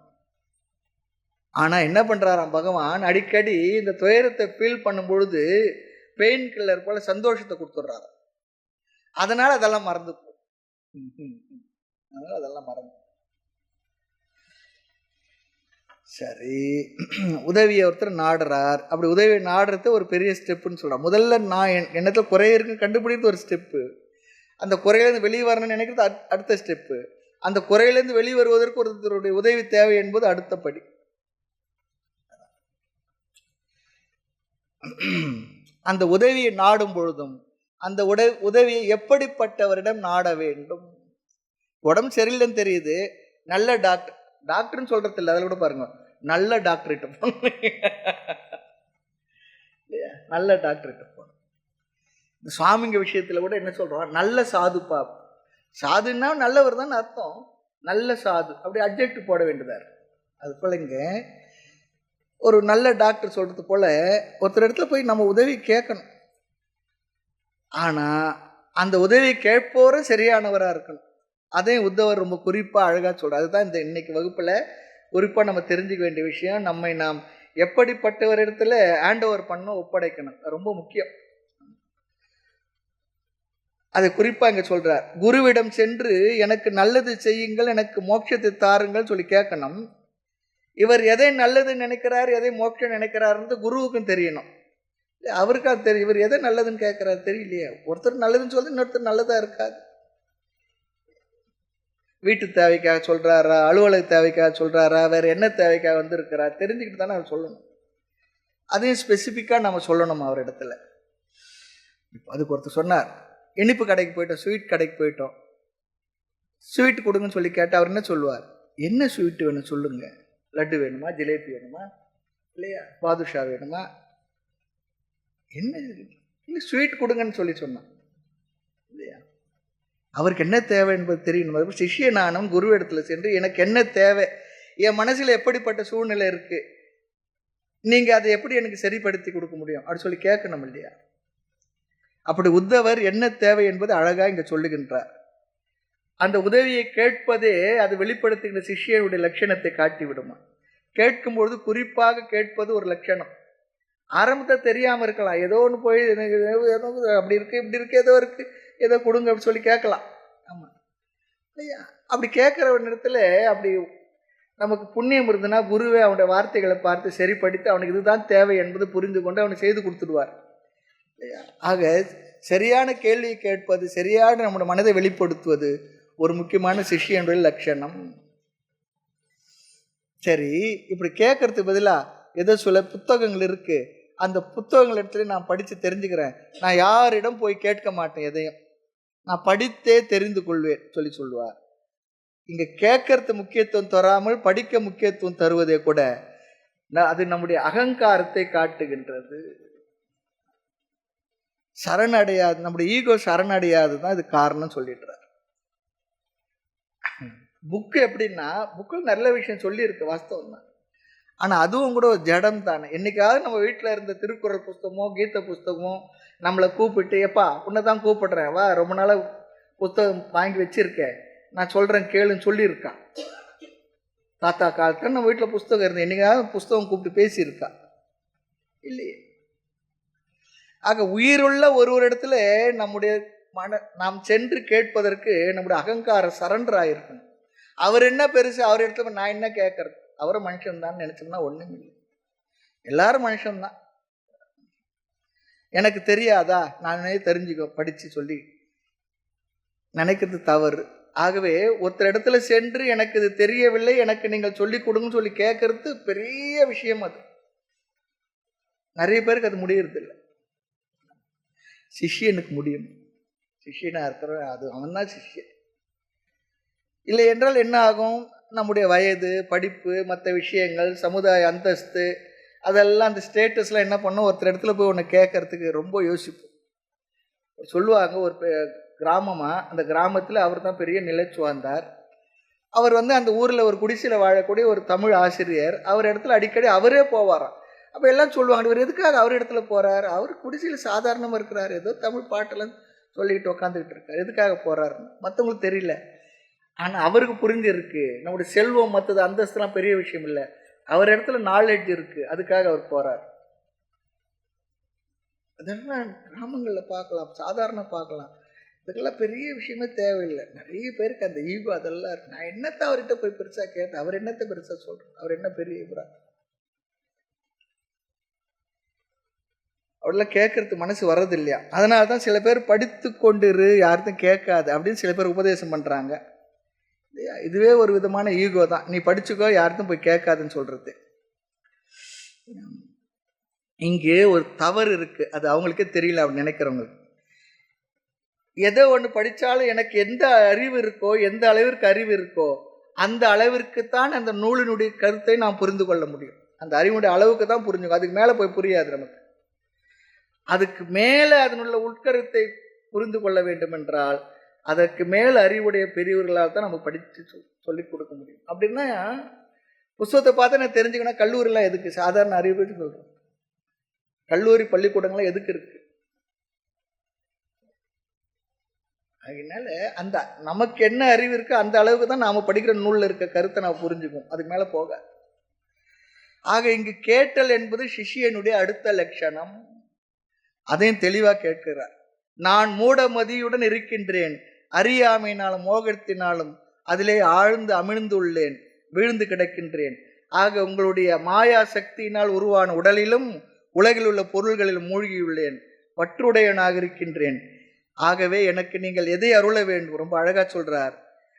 ஆனா என்ன பண்றாராம் பகவான்? அடிக்கடி இந்த துயரத்தை ஃபீல் பண்ணும் பொழுது பெயின் கில்லர் போல சந்தோஷத்தை கொடுத்துட்றாரு. அதனால அதெல்லாம் மறந்து போகும். அதெல்லாம் மறந்து. சரி, உதவியை ஒருத்தர் நாடுறார். அப்படி உதவியை நாடுறது ஒரு பெரிய ஸ்டெப்புன்னு சொல்கிறார். முதல்ல நான் என்னத்தில் குறை இருக்குன்னு கண்டுபிடிக்கிறது ஒரு ஸ்டெப்பு. அந்த குறையிலேருந்து வெளியே வரணும்னு நினைக்கிறது அடுத்த ஸ்டெப்பு. அந்த குறையிலேருந்து வெளியே வருவதற்கு ஒருத்தருடைய உதவி தேவை என்பது அடுத்த படி. அந்த உதவியை நாடும் பொழுதும் அந்த உதவியை எப்படிப்பட்டவரிடம் நாட வேண்டும்? உடம்பு சரியில்லைன்னு தெரியுது, நல்ல டாக்டர்னு சொல்றது இல்லை, அதில் கூட பாருங்க, நல்ல டாக்டர்கிட்ட போகணும். நல்ல டாக்டர்கிட்ட போகணும். இந்த சுவாமிங்க விஷயத்தில் கூட என்ன சொல்கிறோம்? நல்ல சாதுப்பா. சாதுன்னா நல்லவர் தான் அர்த்தம். நல்ல சாது அப்படி அட்ஜெக்டிவ் போட வேண்டியதா இருக்கு. அது போலங்க ஒரு நல்ல டாக்டர் சொல்கிறது போல் ஒருத்தர் இடத்துல போய் நம்ம உதவி கேட்கணும். ஆனால் அந்த உதவி கேட்போரும் சரியானவராக இருக்கணும். அதையும் உத்தவர் ரொம்ப குறிப்பாக அழகாக சொல்கிறார். அதுதான் இந்த இன்னைக்கு வகுப்பில் குறிப்பாக நம்ம தெரிஞ்சுக்க வேண்டிய விஷயம். நம்மை நாம் எப்படிப்பட்டவர் இடத்துல ஹேண்ட் ஓவர் பண்ணணும், ஒப்படைக்கணும். ரொம்ப முக்கியம். அதை குறிப்பாக இங்கே சொல்கிறார். குருவிடம் சென்று எனக்கு நல்லது செய்யுங்கள், எனக்கு மோட்சத்தை தாருங்கள் சொல்லி கேட்கணும். இவர் எதை நல்லதுன்னு நினைக்கிறார், எதை மோட்சம் நினைக்கிறாருன்றது குருவுக்கும் தெரியணும். அவருக்கு அது தெரியும். இவர் எதை நல்லதுன்னு கேட்குறாரு தெரியலையே. ஒருத்தர் நல்லதுன்னு சொல்லி இன்னொருத்தர் நல்லதாக இருக்காது. வீட்டு தேவைக்காக சொல்கிறாரா, அலுவலக தேவைக்காக சொல்கிறாரா, வேறு என்ன தேவைக்காக வந்திருக்கிறா தெரிஞ்சுக்கிட்டு தானே அவர் சொல்லணும். அதையும் ஸ்பெசிஃபிக்காக நம்ம சொல்லணும் அவர் இடத்துல. அதுக்கு ஒருத்தர் சொன்னார், இனிப்பு கடைக்கு போயிட்டோம், ஸ்வீட் கடைக்கு போயிட்டோம், ஸ்வீட் கொடுங்கன்னு சொல்லி கேட்டால் அவர் என்ன சொல்லுவார்? என்ன ஸ்வீட்டு வேணும் சொல்லுங்க. லட்டு வேணுமா, ஜிலேபி வேணுமா, இல்லையா பாதுஷா வேணுமா, என்ன இல்லை ஸ்வீட் கொடுங்கன்னு சொல்லி சொன்னான் இல்லையா? அவருக்கு என்ன தேவை என்பது தெரியணும். சிஷ்யனானும் குரு இடத்துல சென்று எனக்கு என்ன தேவை, என் மனசில் எப்படிப்பட்ட சூழ்நிலை இருக்கு, நீங்கள் அதை எப்படி எனக்கு சரிப்படுத்தி கொடுக்க முடியும் அப்படி சொல்லி கேட்கணும் இல்லையா? அப்படி உத்தவர் என்ன தேவை என்பது அழகாக இங்கே சொல்லுகின்றார். அந்த உதவியை கேட்பதே அது வெளிப்படுத்துகிற சிஷ்யனுடைய லட்சணத்தை காட்டி விடுமா. கேட்கும்பொழுது குறிப்பாக கேட்பது ஒரு லட்சணம். ஆரம்பத்தை தெரியாமல் இருக்கலாம், ஏதோ ஒன்று போய் ஏதோ அப்படி இருக்கு இப்படி இருக்கு ஏதோ இருக்கு ஏதோ கொடுங்க அப்படி சொல்லி கேட்கலாம். ஆமாம் இல்லையா? அப்படி கேட்குற இடத்துல அப்படி நமக்கு புண்ணியம் இருந்ததுன்னா குருவே அவனுடைய வார்த்தைகளை பார்த்து சரிப்படுத்தி அவனுக்கு இதுதான் தேவை என்பது புரிந்து கொண்டு அவனை செய்து கொடுத்துடுவார் இல்லையா? ஆக சரியான கேள்வியை கேட்பது, சரியான நம்முடைய மனதை வெளிப்படுத்துவது ஒரு முக்கியமான சிஷ்யனுடைய லட்சணம். சரி, இப்படி கேட்கறதுக்கு பதிலாக ஏதோ சில புத்தகங்கள் இருக்கு, அந்த புத்தகங்கள் இடத்துல நான் படித்து தெரிஞ்சுக்கிறேன், நான் யாரிடம் போய் கேட்க மாட்டேன், எதையும் நான் படித்தே தெரிந்து கொள்வேன் சொல்லுவார். இங்க கேட்கறது முக்கியத்துவம் தராமல் படிக்க முக்கியத்துவம் தருவதே கூட அது நம்முடைய அகங்காரத்தை காட்டுகின்றது. சரணடையாது, நம்முடைய ஈகோ சரணடையாது தான் இது காரணம் சொல்லிடுறார். புக்கு எப்படின்னா, புக்கில் நல்ல விஷயம் சொல்லியிருக்கு, வாஸ்தவம் தான். ஆனால் அதுவும் கூட ஒரு ஜடம் தானே. என்னைக்காவது நம்ம வீட்டில் இருந்த திருக்குறள் புஸ்தகமோ கீத புஸ்தகமோ நம்மளை கூப்பிட்டு, எப்பா உன்னை தான் கூப்பிடுறேன், வா ரொம்ப நாளாக புஸ்தகம் வாங்கி வச்சிருக்கேன், நான் சொல்கிறேன் கேளுன்னு சொல்லியிருக்கான். தாத்தா காலத்தில் நம்ம வீட்டில் புஸ்தகம் இருந்தேன், என்னைக்காவது புஸ்தகம் கூப்பிட்டு பேசியிருக்கா இல்லையே. ஆக உயிருள்ள ஒரு இடத்துல நம்முடைய நாம் சென்று கேட்பதற்கு நம்முடைய அகங்காரம் சரண்டர் ஆகிருக்கணும். அவர் என்ன பெருசு, அவர் இடத்துல நான் என்ன கேட்கறது, அவரும் மனுஷன்தான் நினைச்சோம்னா ஒண்ணும் இல்லை. எல்லாரும் மனுஷன்தான். எனக்கு தெரியாதா, நானே தெரிஞ்சுக்கோ படிச்சு சொல்லி நினைக்கிறது தவறு. ஆகவே ஒருத்தர் இடத்துல சென்று எனக்கு இது தெரியவில்லை, எனக்கு நீங்கள் சொல்லி கொடுங்கன்னு சொல்லி கேட்கறது பெரிய விஷயம். அது நிறைய பேருக்கு அது முடியறது இல்லை. சிஷ்யனுக்கு முடியும், சிஷ்யனா இருக்கிற அது அவன் தான் சிஷ்யன். இல்லை என்றால் என்ன ஆகும், நம்முடைய வயது, படிப்பு, மற்ற விஷயங்கள், சமுதாய அந்தஸ்து, அதெல்லாம் அந்த ஸ்டேட்டஸ்லாம் என்ன பண்ணோம், ஒருத்தர் இடத்துல போய் ஒன்று கேட்கறதுக்கு ரொம்ப யோசிப்போம். சொல்லுவாங்க, ஒரு கிராமமாக, அந்த கிராமத்தில் அவர் தான் பெரிய நிலைச்சுவாந்தார். அவர் அந்த ஊரில் ஒரு குடிசையில் வாழக்கூடிய ஒரு தமிழ் ஆசிரியர். அவர் இடத்துல அடிக்கடி அவரே போவாராம். அப்போ எல்லாம் சொல்லுவாங்க, இவர் எதுக்காக அவர் இடத்துல போகிறார், அவர் குடிசையில் சாதாரணமாக இருக்கிறார், ஏதோ தமிழ் பாட்டெல்லாம் சொல்லிட்டு உட்காந்துக்கிட்டு இருக்கார், எதுக்காக போகிறாருன்னு மற்றவங்களுக்கு தெரியல. ஆனால் அவருக்கு புரிஞ்சிருக்கு, நம்முடைய செல்வம் மற்றது அந்தஸ்துலாம் பெரிய விஷயம் இல்லை, அவர் இடத்துல நாலேஜ் இருக்குது, அதுக்காக அவர் போகிறார். அதெல்லாம் கிராமங்களில் பார்க்கலாம், சாதாரண பார்க்கலாம். இதுக்கெல்லாம் பெரிய விஷயமே தேவையில்லை. நிறைய பேருக்கு அந்த ஈகோ அதெல்லாம் இருக்கு. நான் என்னத்தை அவர்கிட்ட போய் பெருசாக கேட்டேன், அவர் என்னத்தை பெருசாக சொல்கிறேன், அவர் என்ன பெரிய இவரா, அவரெல்லாம் கேட்கறதுக்கு மனசு வர்றது இல்லையா. அதனால தான் சில பேர் படித்து கொண்டிரு, யாருக்கும் கேட்காது அப்படின்னு சில பேர் உபதேசம் பண்ணுறாங்க இல்லையா. இதுவே ஒரு விதமான ஈகோ தான், நீ படிச்சுக்கோ யாருக்கும் போய் கேட்காதுன்னு சொல்கிறது. இங்கே ஒரு தவறு இருக்குது, அது அவங்களுக்கே தெரியல. அப்படி நினைக்கிறவங்களுக்கு எதோ ஒன்று படித்தாலும் எனக்கு எந்த அறிவு இருக்கோ, எந்த அளவிற்கு அறிவு இருக்கோ அந்த அளவிற்குத்தான் அந்த நூலினுடைய கருத்தை நாம் புரிந்து கொள்ள முடியும். அந்த அறிவுடைய அளவுக்கு தான் புரிஞ்சுக்கும், அதுக்கு மேலே போய் புரியாது நமக்கு. அதுக்கு மேலே அதனுள்ள உட்கருத்தை புரிந்து கொள்ள வேண்டும் என்றால் அதற்கு மேல் அறிவுடைய பெரியவர்களால் தான் நம்ம படித்து சொல்லிக் கொடுக்க முடியும். அப்படின்னா புத்தகத்தை பார்த்தா நான் தெரிஞ்சுக்கணும். கல்லூரிலாம் எதுக்கு, சாதாரண அறிவு சொல்கிறோம். கல்லூரி பள்ளிக்கூடங்கள்லாம் எதுக்கு இருக்கு? அதனால அந்த நமக்கு என்ன அறிவு இருக்கு அந்த அளவுக்கு தான் நாம் படிக்கிற நூலில் இருக்க கருத்தை நாம் புரிஞ்சுக்கும், அதுக்கு மேலே போக. ஆக இங்கு கேட்டல் என்பது சிஷ்யனுடைய அடுத்த லட்சணம். அதையும் தெளிவாக கேட்கிறார். நான் மூடமதியுடன் இருக்கின்றேன், அறியாமையினாலும் மோகத்தினாலும் அதிலே ஆழ்ந்து அமிழ்ந்துள்ளேன், வீழ்ந்து கிடக்கின்றேன். ஆக உங்களுடைய மாயா சக்தியினால் உருவான உடலிலும் உலகில் உள்ள பொருள்களிலும் மூழ்கியுள்ளேன், பற்றுடையனாக இருக்கின்றேன். ஆகவே எனக்கு நீங்கள் எதை அருள வேண்டும்? ரொம்ப அழகா சொல்றார்.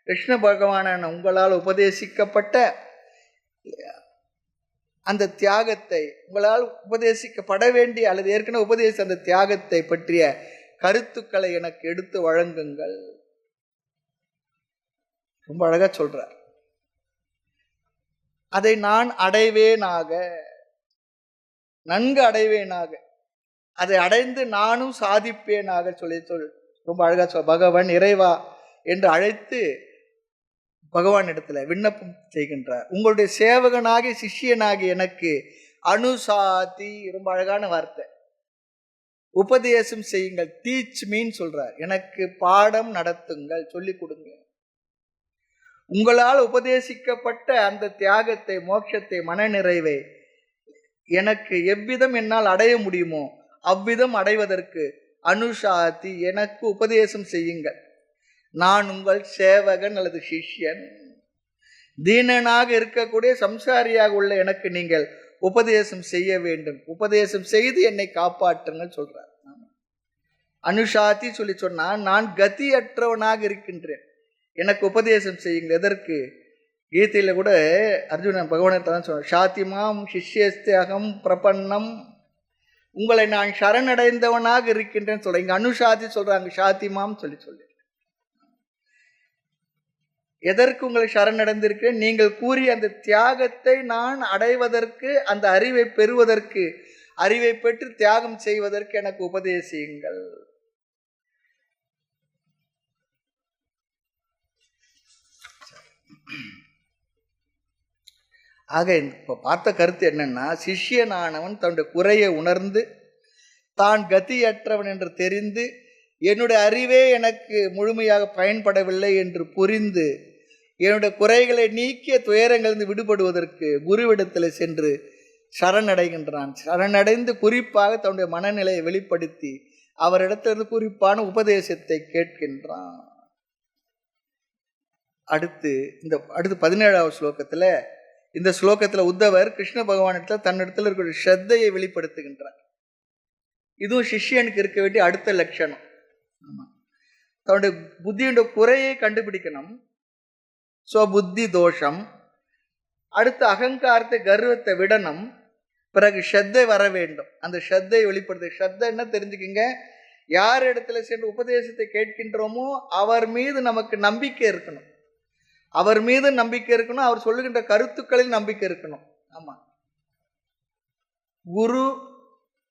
கிருஷ்ண பகவானான உங்களால் உபதேசிக்கப்பட்ட அந்த தியாகத்தை, உங்களால் உபதேசிக்கப்பட வேண்டிய அல்லது ஏற்கனவே உபதேசித்த அந்த தியாகத்தை பற்றிய கருத்துக்களை எனக்கு எடுத்து வழங்குங்கள். ரொம்ப அழகா சொல்றார். அதை நான் அடைவேனாக, நன்கு அடைவேனாக, அதை அடைந்து நானும் சாதிப்பேனாக சொல்லி ரொம்ப அழகா பகவான் இறைவா என்று அழைத்து பகவான் இடத்துல விண்ணப்பம் செய்கின்றார். உங்களுடைய சேவகனாகி சிஷ்யனாகி எனக்கு அனுசாதி, ரொம்ப அழகான வார்த்தை, உபதேசம் செய்யுங்கள், டீச் மீன்னு சொல்றார். எனக்கு பாடம் நடத்துங்கள், சொல்லிக் கொடுங்க. உங்களால் உபதேசிக்கப்பட்ட அந்த தியாகத்தை, மோட்சத்தை, மனநிறைவை எனக்கு எவ்விதம் என்னால் அடைய முடியுமோ அவ்விதம் அடைவதற்கு அனுசாதி, எனக்கு உபதேசம் செய்யுங்கள். நான் உங்கள் சேவகன் அல்லது சிஷ்யன். தீனனாக இருக்கக்கூடிய சம்சாரியாக உள்ள எனக்கு நீங்கள் உபதேசம் செய்ய வேண்டும், உபதேசம் செய்து என்னை காப்பாற்றுங்கள் சொல்றார். அனுசாதி சொல்லி சொன்னால் நான் கதியற்றவனாக இருக்கின்றேன், எனக்கு உபதேசம் செய்யுங்கள். எதற்கு? கீதையில் கூட அர்ஜுனன் பகவான் தான் சொல்றான், சாத்திமாம் சிஷ்யஸ்தியகம் பிரபன்னம், உங்களை நான் சரணடைந்தவனாக இருக்கின்றேன்னு சொல்றேன். இங்க அனுஷாதி சொல்றாங்க, சாத்திமாம் சொல்லி எதற்கு உங்களை சரணடைந்திருக்கிறேன்? நீங்கள் கூறிய அந்த தியாகத்தை நான் அடைவதற்கு, அந்த அறிவை பெறுவதற்கு, அறிவை பெற்று தியாகம் செய்வதற்கு எனக்கு உபதேசியுங்கள். ஆக இப்போ பார்த்த கருத்து என்னன்னா, சிஷ்யனானவன் தன்னுடைய குறையை உணர்ந்து தான் கதியற்றவன் என்று தெரிந்து, என்னுடைய அறிவே எனக்கு முழுமையாக பயன்படவில்லை என்று புரிந்து, என்னுடைய குறைகளை நீக்கிய துயரங்களிலிருந்து விடுபடுவதற்கு குருவிடத்தில் சென்று சரணடைகின்றான். சரணடைந்து குறிப்பாக தன்னுடைய மனநிலையை வெளிப்படுத்தி அவரிடத்திலிருந்து குறிப்பான உபதேசத்தை கேட்கின்றான். அடுத்து 17வது ஸ்லோகத்தில், இந்த ஸ்லோகத்தில் உத்தவர் கிருஷ்ண பகவானிடத்தில் தன்னிடத்தில் இருக்கிற ஸ்ரத்தையை வெளிப்படுத்துகின்றார். இதுவும் சிஷ்யனுக்கு இருக்க வேண்டிய அடுத்த லட்சணம். தன்னுடைய புத்தியுடைய குறையை கண்டுபிடிக்கணும், புத்தி தோஷம். அடுத்து அகங்காரத்தை, கர்வத்தை விடணும். பிறகு ஸ்ரத்தை வர வேண்டும். அந்த ஸ்ரத்தை வெளிப்படுத்த, ஸ்ரத்தை என்ன தெரிஞ்சுக்கிங்க, யார் இடத்துல சென்று உபதேசத்தை கேட்கின்றோமோ அவர் மீது நமக்கு நம்பிக்கை இருக்கணும். அவர் மீது நம்பிக்கை இருக்கணும், அவர் சொல்லுகின்ற கருத்துக்களில் நம்பிக்கை இருக்கணும். ஆமா, குரு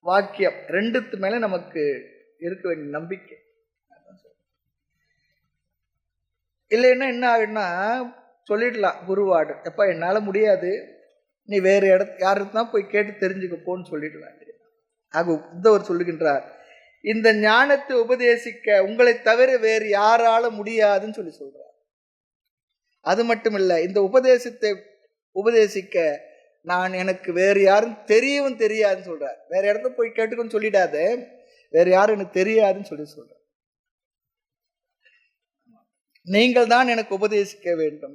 வாக்கியம் ரெண்டுத்து மேல நமக்கு இருக்க வேண்டிய நம்பிக்கை. இல்லைன்னா என்ன ஆகுன்னா, சொல்லிடலாம் குருவாடு, எப்பா என்னால் முடியாது, நீ வேறு யாருக்கு தான் போய் கேட்டு தெரிஞ்சுக்கப்போன்னு சொல்லிடலாம். ஆக உத்தவர் சொல்லுகின்றார், இந்த ஞானத்தை உபதேசிக்க உங்களை தவிர வேறு யாரால முடியாதுன்னு சொல்றார். அது மட்டும் இல்லை, இந்த உபதேசத்தை உபதேசிக்க எனக்கு வேறு யாரும் தெரியவும் தெரியாதுன்னு சொல்றார். வேற இடத்துல போய் கேட்டுக்கொன்னு சொல்லிடாத, வேற யாரும் எனக்கு தெரியாதுன்னு சொல்ற. நீங்கள் தான் எனக்கு உபதேசிக்க வேண்டும்.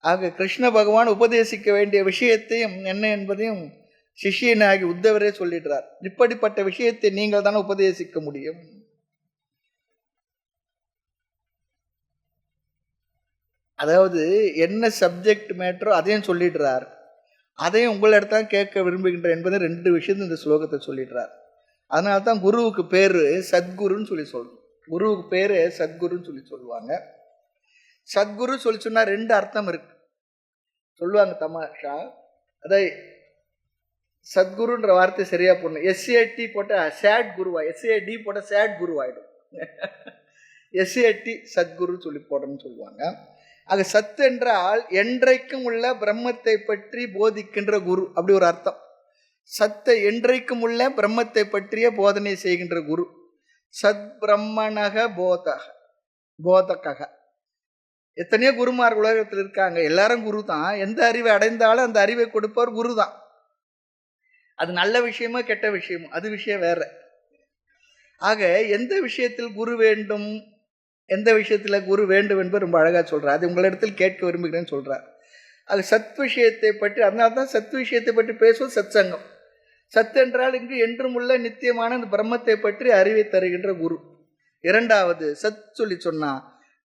ஆக கிருஷ்ண பகவான் உபதேசிக்க வேண்டிய விஷயத்தையும் என்ன என்பதையும் சிஷ்யனாகி உத்தவரே சொல்லிடுறார். இப்படிப்பட்ட விஷயத்தை நீங்கள் தானே உபதேசிக்க முடியும். அதாவது என்ன சப்ஜெக்ட் மேட்டரோ அதையும் சொல்லிடுறார், அதையும் உங்களிடத்தான் கேட்க விரும்புகின்ற என்பதை 2 விஷயத்தை இந்த ஸ்லோகத்தை சொல்லிடுறார். அதனால தான் குருவுக்கு பேரு சத்குருன்னு சொல்றோம். குருவுக்கு பேரு சத்குருன்னு சொல்லுவாங்க. சத்குரு சொன்னா 2 அர்த்தம் இருக்கு சொல்லுவாங்க தமாஷா. அதை சத்குருன்ற வார்த்தை சரியா போடணும். SAT போட்ட சேட் குருவா, SAD போட்ட சேட் குருவாயிடும். SAT சத்குரு சொல்லி போடணும்னு சொல்லுவாங்க. ஆக சத் என்றால் என்றைக்கும் உள்ள பிரம்மத்தை பற்றி போதிக்கின்ற குரு, அப்படி ஒரு அர்த்தம். சத்தை என்றைக்கும் உள்ள பிரம்மத்தை பற்றிய போதனை செய்கின்ற குரு. சத் பிரம்மணக போதக. எத்தனையோ குருமார் உலகத்தில் இருக்காங்க, எல்லாரும் குரு தான். எந்த அறிவை அடைந்தாலும் அந்த அறிவை கொடுப்பவர் குரு தான். அது நல்ல விஷயமோ கெட்ட விஷயமோ அது விஷயம் வேற. ஆக எந்த விஷயத்தில் குரு வேண்டும், எந்த விஷயத்துல குரு வேண்டும் என்பது ரொம்ப அழகா சொல்றார். அது உங்களிடத்தில் கேட்க விரும்புகிறேன்னு சொல்றார். அது சத் விஷயத்தை பற்றி, அதனால தான் சத் விஷயத்தை பற்றி பேசுவது சத் சங்கம். சத் என்றால் இங்கு என்றும் உள்ள நித்தியமான இந்த பிரம்மத்தை பற்றி அறிவை தருகின்ற குரு. 2வது சத் சொன்னா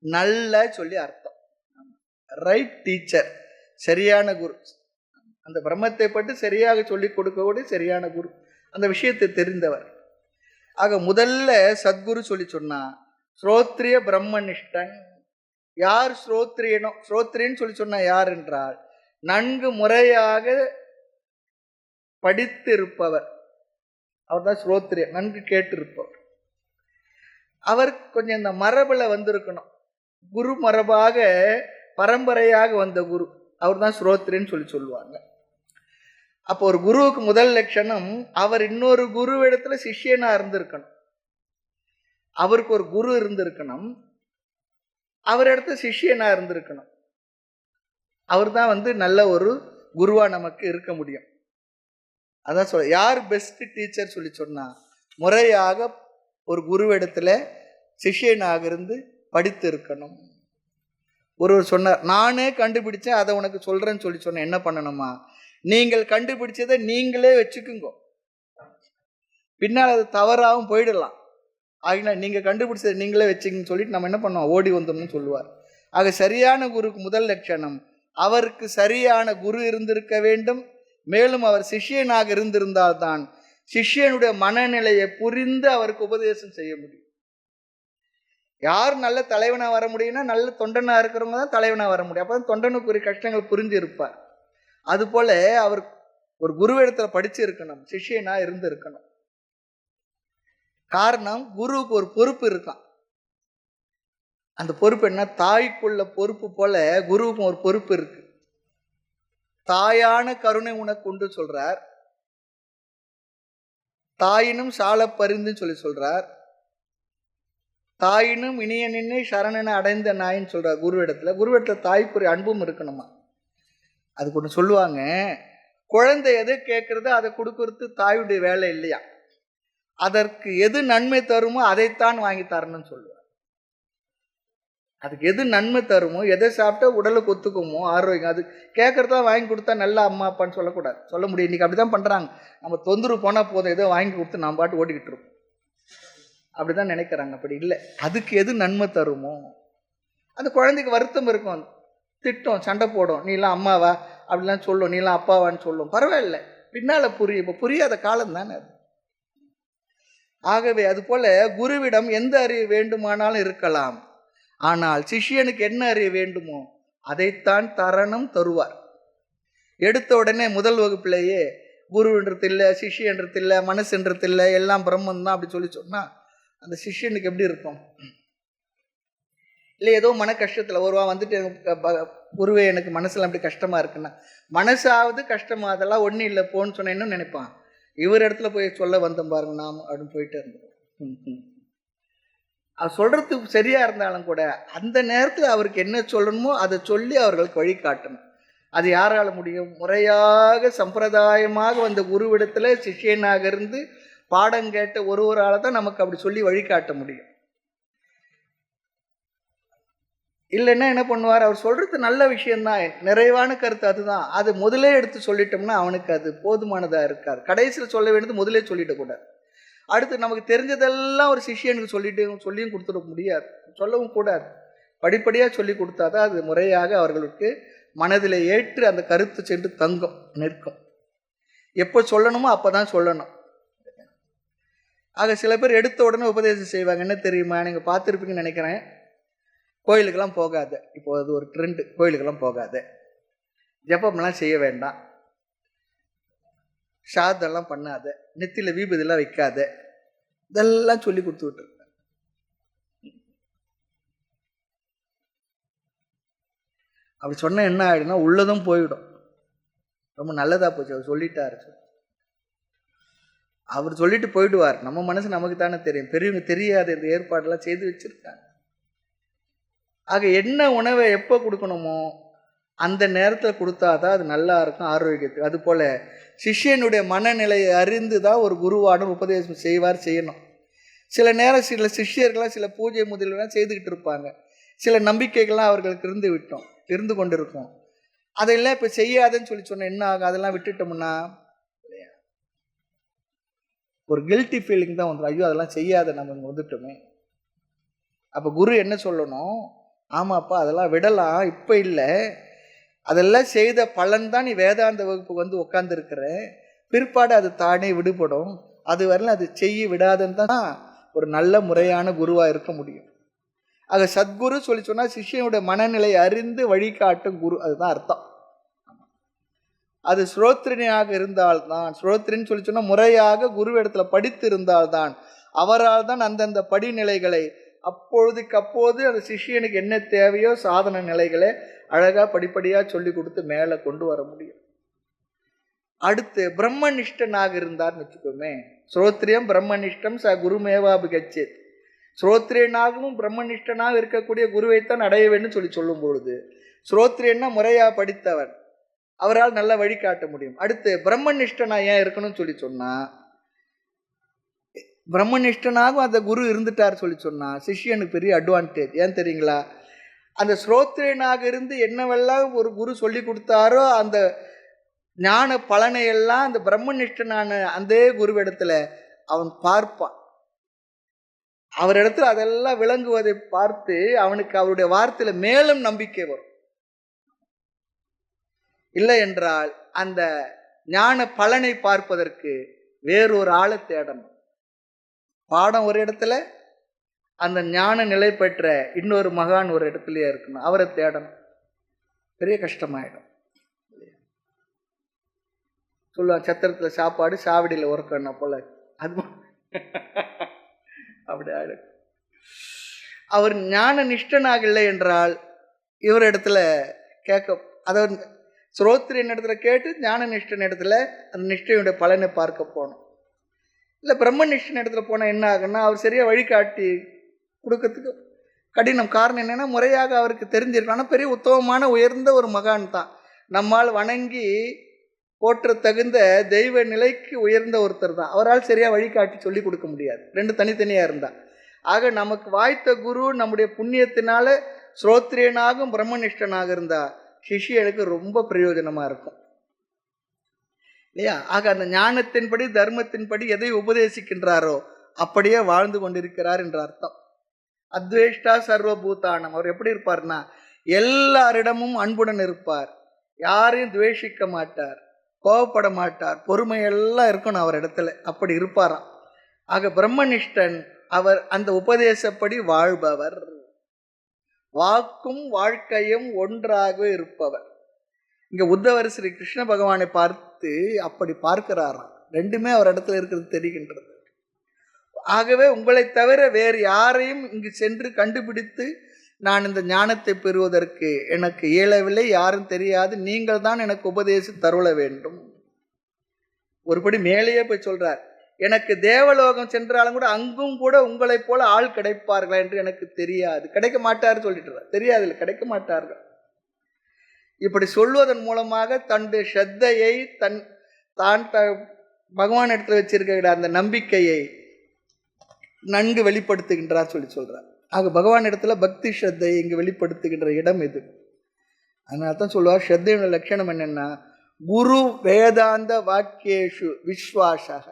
நல்ல சொல்லி அர்த்தம். ரைட் டீச்சர், சரியான குரு. அந்த பிரம்மத்தை பற்றி சரியாக சொல்லிக் கொடுக்கக்கூடிய சரியான குரு, அந்த விஷயத்தை தெரிந்தவர். ஆக முதல்ல சத்குரு சொன்னா ஸ்ரோத்ரிய பிரம்மனிஷ்டன். யார் ஸ்ரோத்ரியனோ, ஸ்ரோத்ரியன்னு சொன்னா யார் என்றால் நன்கு முறையாக படித்து இருப்பவர், அவர் தான் ஸ்ரோத்ரிய, நன்கு கேட்டு இருப்பவர். அவர் கொஞ்சம் இந்த மரபில் வந்திருக்கணும், குரு மரபாக பரம்பரையாக வந்த குரு, அவர் தான் ஸ்ரோத்ரியன்னு சொல்லுவாங்க. அப்போ ஒரு குருவுக்கு முதல் லட்சணம், அவர் இன்னொரு குரு இடத்துல சிஷ்யனா இருந்திருக்கணும். அவருக்கு ஒரு குரு இருந்திருக்கணும், அவர் இடத்துல சிஷ்யனா இருந்திருக்கணும். அவர் தான் நல்ல ஒரு குருவா நமக்கு இருக்க முடியும். அதான் சொல்ல, யார் பெஸ்ட் டீச்சர் சொன்னா முறையாக ஒரு குருவிடத்துல சிஷ்யனாக இருந்து படித்து இருக்கணும். ஒருவர் சொன்னார், நானே கண்டுபிடிச்சேன் அதை உனக்கு சொல்றேன்னு சொன்னேன், என்ன பண்ணணுமா, நீங்கள் கண்டுபிடிச்சதை நீங்களே வச்சுக்குங்க, பின்னால் அது தவறாகவும் போயிடலாம். ஆகினா நீங்க கண்டுபிடிச்சதை நீங்களே வச்சுக்கன்னு சொல்லிட்டு நம்ம என்ன பண்ணோம், ஓடி வந்தோம்னு சொல்லுவார். ஆக சரியான குருக்கு முதல் லட்சணம், அவருக்கு சரியான குரு இருந்திருக்க வேண்டும். மேலும் அவர் சிஷ்யனாக இருந்திருந்தால்தான் சிஷ்யனுடைய மனநிலையை புரிந்து அவருக்கு உபதேசம் செய்ய முடியும். யார் நல்ல தலைவனா வர முடியும்னா நல்ல தொண்டனா இருக்கிறவங்க தான் தலைவனா வர முடியும். அப்பதான் தொண்டனுக்குரிய கஷ்டங்கள் புரிஞ்சு இருப்பார். அது போல அவர் ஒரு குருவிடத்துல படிச்சு இருக்கணும், சிஷ்யனா இருந்து இருக்கணும். காரணம், குருவுக்கு ஒரு பொறுப்பு இருக்கான். அந்த பொறுப்பு என்ன? தாய்க்குள்ள பொறுப்பு போல குருவுக்கும் ஒரு பொறுப்பு இருக்கு. தாயான கருணை உனக்கு உண்டு சொல்றார், தாயினும் சால பரிந்துன்னு சொல்றார், தாயினும் இனிய நின்னை சரணனை அடைந்த நாயின்னு சொல்றார். குருவிடத்துல தாய்க்குரிய அன்பும் இருக்கணுமா. அதுக்கு ஒன்று சொல்லுவாங்க, குழந்தை எதை கேட்கறதோ அதை கொடுக்கறது தாயுடைய வேலை இல்லையா, அதற்கு எது நன்மை தருமோ அதைத்தான் வாங்கி தரணும்னு சொல்லுவார். அதுக்கு எது நன்மை தருமோ, எதை சாப்பிட்டா உடலுக்கு ஒத்துக்குமோ, ஆரோக்கியம், அது கேட்கறதா வாங்கி கொடுத்தா நல்ல அம்மா அப்பான்னு சொல்லக்கூடாது. சொல்ல முடியும். இன்னைக்கு அப்படிதான் பண்றாங்க. நம்ம தொந்தரவு போனா போதும், ஏதோ வாங்கி கொடுத்து நம்ம பாட்டு ஓடிக்கிட்டு இருக்கோம். அப்படிதான் நினைக்கிறாங்க. அப்படி இல்லை. அதுக்கு எது நன்மை தருமோ, அந்த குழந்தைக்கு வருத்தம் இருக்கும், திட்டம், சண்டை போடும், நீலாம் அம்மாவா அப்படிலாம் சொல்லும், நீலாம் அப்பாவான்னு சொல்லும். பரவாயில்ல, பின்னால புரியும். இப்போ புரியாத காலம் தானே அது. ஆகவே அது போல குருவிடம் எந்த அறிவு வேண்டுமானாலும் இருக்கலாம். ஆனால் சிஷ்யனுக்கு என்ன அறிவு வேண்டுமோ அதைத்தான் தரணும், தருவார். எடுத்த உடனே முதல் வகுப்பிலேயே குருன்றது இல்லை, சிஷ்யன்றது இல்லை, மனசுன்றது இல்லை, எல்லாம் பிரம்மன் தான் அப்படி சொன்னா அந்த சிஷ்யனுக்கு எப்படி இருக்கும்? இல்லை ஏதோ மன கஷ்டத்தில் ஒருவா வந்துட்டு குருவே எனக்கு மனசுல அப்படி கஷ்டமா இருக்குன்னா, மனசாவது கஷ்டமா, அதெல்லாம் ஒன்றும் இல்லை போன்னு சொன்னேன்னு நினைப்பான். இவர் இடத்துல போய் சொல்ல வந்தோம் பாருங்க நாம் அப்படின்னு போயிட்டு இருந்தோம். அது சொல்றதுக்கு சரியா இருந்தாலும் கூட அந்த நேரத்தில் அவருக்கு என்ன சொல்லணுமோ அதை சொல்லி அவர்களுக்கு வழி காட்டணும். அது யாரால முடியும்? முறையாக சம்பிரதாயமாக வந்த குருவிடத்துல சிஷ்யனாக இருந்து பாடம் கேட்ட ஒருவரால் தான் நமக்கு அப்படி சொல்லி வழிகாட்ட முடியும். இல்லைன்னா என்ன பண்ணுவார்? அவர் சொல்றது நல்ல விஷயம்தான், நிறைவான கருத்து அதுதான், அது முதலே எடுத்து சொல்லிட்டோம்னா அவனுக்கு அது போதுமானதா இருக்காது. கடைசியில் சொல்ல வேண்டியது முதலே சொல்லிடக்கூடாது. அடுத்து நமக்கு தெரிஞ்சதெல்லாம் ஒரு சிஷ்யனுக்கு சொல்லியும் கொடுத்துட முடியாது, சொல்லவும் கூடாது. படிப்படியாக சொல்லி கொடுத்தாதான் அது முறையாக அவர்களுக்கு மனதில் ஏற்று அந்த கருத்து சென்று தங்கும், நிற்கும். எப்போ சொல்லணுமோ அப்போதான் சொல்லணும். ஆக சில பேர் எடுத்த உடனே உபதேசம் செய்வாங்க. என்ன தெரியுமா, நீங்கள் பார்த்துருப்பீங்கன்னு நினைக்கிறேன், கோயிலுக்கெல்லாம் போகாத, இப்போ அது ஒரு ட்ரெண்டு, கோயிலுக்கெல்லாம் போகாத, ஜபம்லாம் செய்ய வேண்டாம், சாதெல்லாம் பண்ணாத, நெத்தியில் வீபதியெல்லாம் வைக்காத, இதெல்லாம் சொல்லி கொடுத்துக்கிட்டு இருக்க. அப்படி சொன்ன என்ன ஆயிடும்னா உள்ளதும் போயிடும். ரொம்ப நல்லதா போச்சு, அவர் சொல்லிட்டாரு. அவர் சொல்லிட்டு போயிடுவார். நம்ம மனசு நமக்கு தானே தெரியும், பெரியவங்க தெரியாத இந்த ஏற்பாடெல்லாம் செய்து வச்சிருக்காங்க. ஆக என்ன உணவை எப்போ கொடுக்கணுமோ அந்த நேரத்தில் கொடுத்தாதான் அது நல்லா இருக்கும், ஆரோக்கியத்துக்கு. அது போல சிஷ்யனுடைய மனநிலையை அறிந்து தான் ஒரு குருவானவர் உபதேசம் செய்யணும். சில நேரம் சில சிஷ்யர்கள்லாம் சில பூஜை முதலெல்லாம் செய்துக்கிட்டு இருப்பாங்க, சில நம்பிக்கைகள்லாம் அவர்களுக்கு இருந்து கொண்டிருக்கும். அதெல்லாம் இப்போ செய்யாதுன்னு சொன்ன என்ன ஆகும்? அதெல்லாம் விட்டுட்டோம்னா ஒரு கில்ட்டி ஃபீலிங் தான் வந்துடும். ஐயோ அதெல்லாம் செய்யாத, நம்ம இங்கே வந்துட்டோமே. அப்போ குரு என்ன சொல்லணும்? ஆமாப்பா அதெல்லாம் விடலாம், இப்போ இல்லை, அதெல்லாம் செய்த பலன் தான் நீ வேதாந்த வகுப்புக்கு வந்து உட்காந்துருக்கிற, பிற்பாடு அது தானே விடுபடும், அது வரல அது செய்ய விடாதுன்னு தான் ஒரு நல்ல முறையான குருவாக இருக்க முடியும். ஆக சத்குரு சொன்னால் சிஷ்யனுடைய மனநிலை அறிந்து வழிகாட்டும் குரு, அதுதான் அர்த்தம். அது ஸ்ரோத்ரினியாக இருந்தால்தான், ஸ்ரோத்ரின்னு சொன்னால் முறையாக குருவிடத்துல படித்து இருந்தால்தான், அவரால் தான் அந்தந்த படிநிலைகளை அப்பொழுதுக்கு அப்போது அந்த சிஷ்யனுக்கு என்ன தேவையோ சாதன நிலைகளை அழகாக படிப்படியாக சொல்லி கொடுத்து மேலே கொண்டு வர முடியும். அடுத்து பிரம்மனிஷ்டனாக இருந்தார்னு வச்சுக்கோமே, ஸ்ரோத்ரியம் பிரம்மனிஷ்டம் ச குருமேவாபிகச்சேத். ஸ்ரோத்ரியனாகவும் பிரம்மனிஷ்டனாக இருக்கக்கூடிய குருவைத்தான் அடைய வேண்டும் சொல்லும் பொழுது, ஸ்ரோத்ரியன்னா முறையாக படித்தவன், அவரால் நல்ல வழி காட்ட முடியும். அடுத்து பிரம்மனிஷ்டனா ஏன் இருக்கணும்னு சொன்னா, பிரம்மனிஷ்டனாகவும் அந்த குரு இருந்துட்டார் சொன்னா சிஷ்யனுக்கு பெரிய அட்வான்டேஜ். ஏன் தெரியுங்களா? அந்த ஸ்ரோத்ரியனாக இருந்து என்னவெல்லாம் ஒரு குரு சொல்லி கொடுத்தாரோ அந்த ஞான பலனையெல்லாம் அந்த பிரம்மனிஷ்டனான அந்த குருவிடத்துல அவன் பார்ப்பான். அவரிடத்துல அதெல்லாம் விளங்குவதை பார்த்து அவனுக்கு அவருடைய வார்த்தையில மேலும் நம்பிக்கை வரும். இல்லை என்றால் அந்த ஞான பலனை பார்ப்பதற்கு வேறொரு ஆளை தேடணும். பாடம் ஒரு இடத்துல, அந்த ஞான நிலை பெற்ற இன்னொரு மகான் ஒரு இடத்துலயே இருக்கணும், அவரை தேடணும். பெரிய கஷ்டமாயிடும். சொல்லுவாங்க, சத்திரத்துல சாப்பாடு சாவடியில் உறக்கணும் போல, அது அப்படி ஆயிடும். அவர் ஞான நிஷ்டனாக இல்லை என்றால் இவர் இடத்துல கேட்க, அதாவது ஸ்ரோத்ரியன் இடத்துல கேட்டு ஞான நிஷ்டன் இடத்துல அந்த நிஷ்டையுடைய பலனை பார்க்க போகணும். இல்லை பிரம்ம நிஷ்டன் இடத்துல போனால் என்ன ஆகுன்னா, அவர் சரியாக வழிகாட்டி கொடுக்கறதுக்கு கடினம். காரணம் என்னென்னா, முறையாக அவருக்கு தெரிஞ்சிருக்கும். ஆனால் பெரிய உத்தமமான உயர்ந்த ஒரு மகான் தான், நம்மால் வணங்கி போற்ற தகுந்த தெய்வ நிலைக்கு உயர்ந்த ஒருத்தர் தான். அவரால் சரியாக வழிகாட்டி சொல்லி கொடுக்க முடியாது, ரெண்டு தனித்தனியாக இருந்தால். ஆக நமக்கு வாய்த்த குரு நம்முடைய புண்ணியத்தினால ஸ்ரோத்ரியனாகவும் பிரம்மனிஷ்டனாக இருந்தால் சிஷியனுக்கு ரொம்ப பிரயோஜனமாக இருக்கும் இல்லையா? ஆக அந்த ஞானத்தின்படி தர்மத்தின்படி எதை உபதேசிக்கின்றாரோ அப்படியே வாழ்ந்து கொண்டிருக்கிறார் என்ற அர்த்தம். அத்வேஷ்டா சர்வபூதானம். அவர் எப்படி இருப்பார்னா, எல்லாரிடமும் அன்புடன் இருப்பார், யாரையும் துவேஷிக்க மாட்டார், கோபப்பட மாட்டார், பொறுமையெல்லாம் இருக்கணும் அவர் இடத்துல, அப்படி இருப்பாராம். ஆக பிரம்மனிஷ்டன் அவர் அந்த உபதேசப்படி வாழ்பவர், வாக்கும் வாழ்க்கையும் ஒன்றாக இருப்பவர். இங்க உத்தவர் ஸ்ரீ கிருஷ்ண பகவானை பார்த்து அப்படி பார்க்கிறாராம். ரெண்டுமே அவர் இடத்துல இருக்கிறது தெரிகின்றது. ஆகவே உங்களை தவிர வேறு யாரையும் இங்கு சென்று கண்டுபிடித்து நான் இந்த ஞானத்தை பெறுவதற்கு எனக்கு இயலவில்லை, யாரும் தெரியாது, நீங்கள் தான் எனக்கு உபதேசி தருள வேண்டும். ஒருபடி மேலேயே போய் சொல்றார், எனக்கு தேவலோகம் சென்றாலும் கூட அங்கும் கூட உங்களைப் போல ஆள் கிடைப்பார்களா என்று எனக்கு தெரியாது. கிடைக்க மாட்டார் சொல்லிட்டு, தெரியாது இல்லை, கிடைக்க மாட்டார்கள். இப்படி சொல்வதன் மூலமாக தன்னுடைய ஸ்ரத்தையை தான் பகவான் இடத்துல வச்சிருக்கிற அந்த நம்பிக்கையை நன்கு வெளிப்படுத்துகின்றார் சொல்றார். ஆக பகவான் இடத்துல பக்தி ஸ்ரத்தையை இங்கு வெளிப்படுத்துகின்ற இடம் இது. அதனால தான் சொல்லுவார், ஸ்ரத்தையோட லட்சணம் என்னன்னா, குரு வேதாந்த வாக்கியேஷு விஸ்வாசக.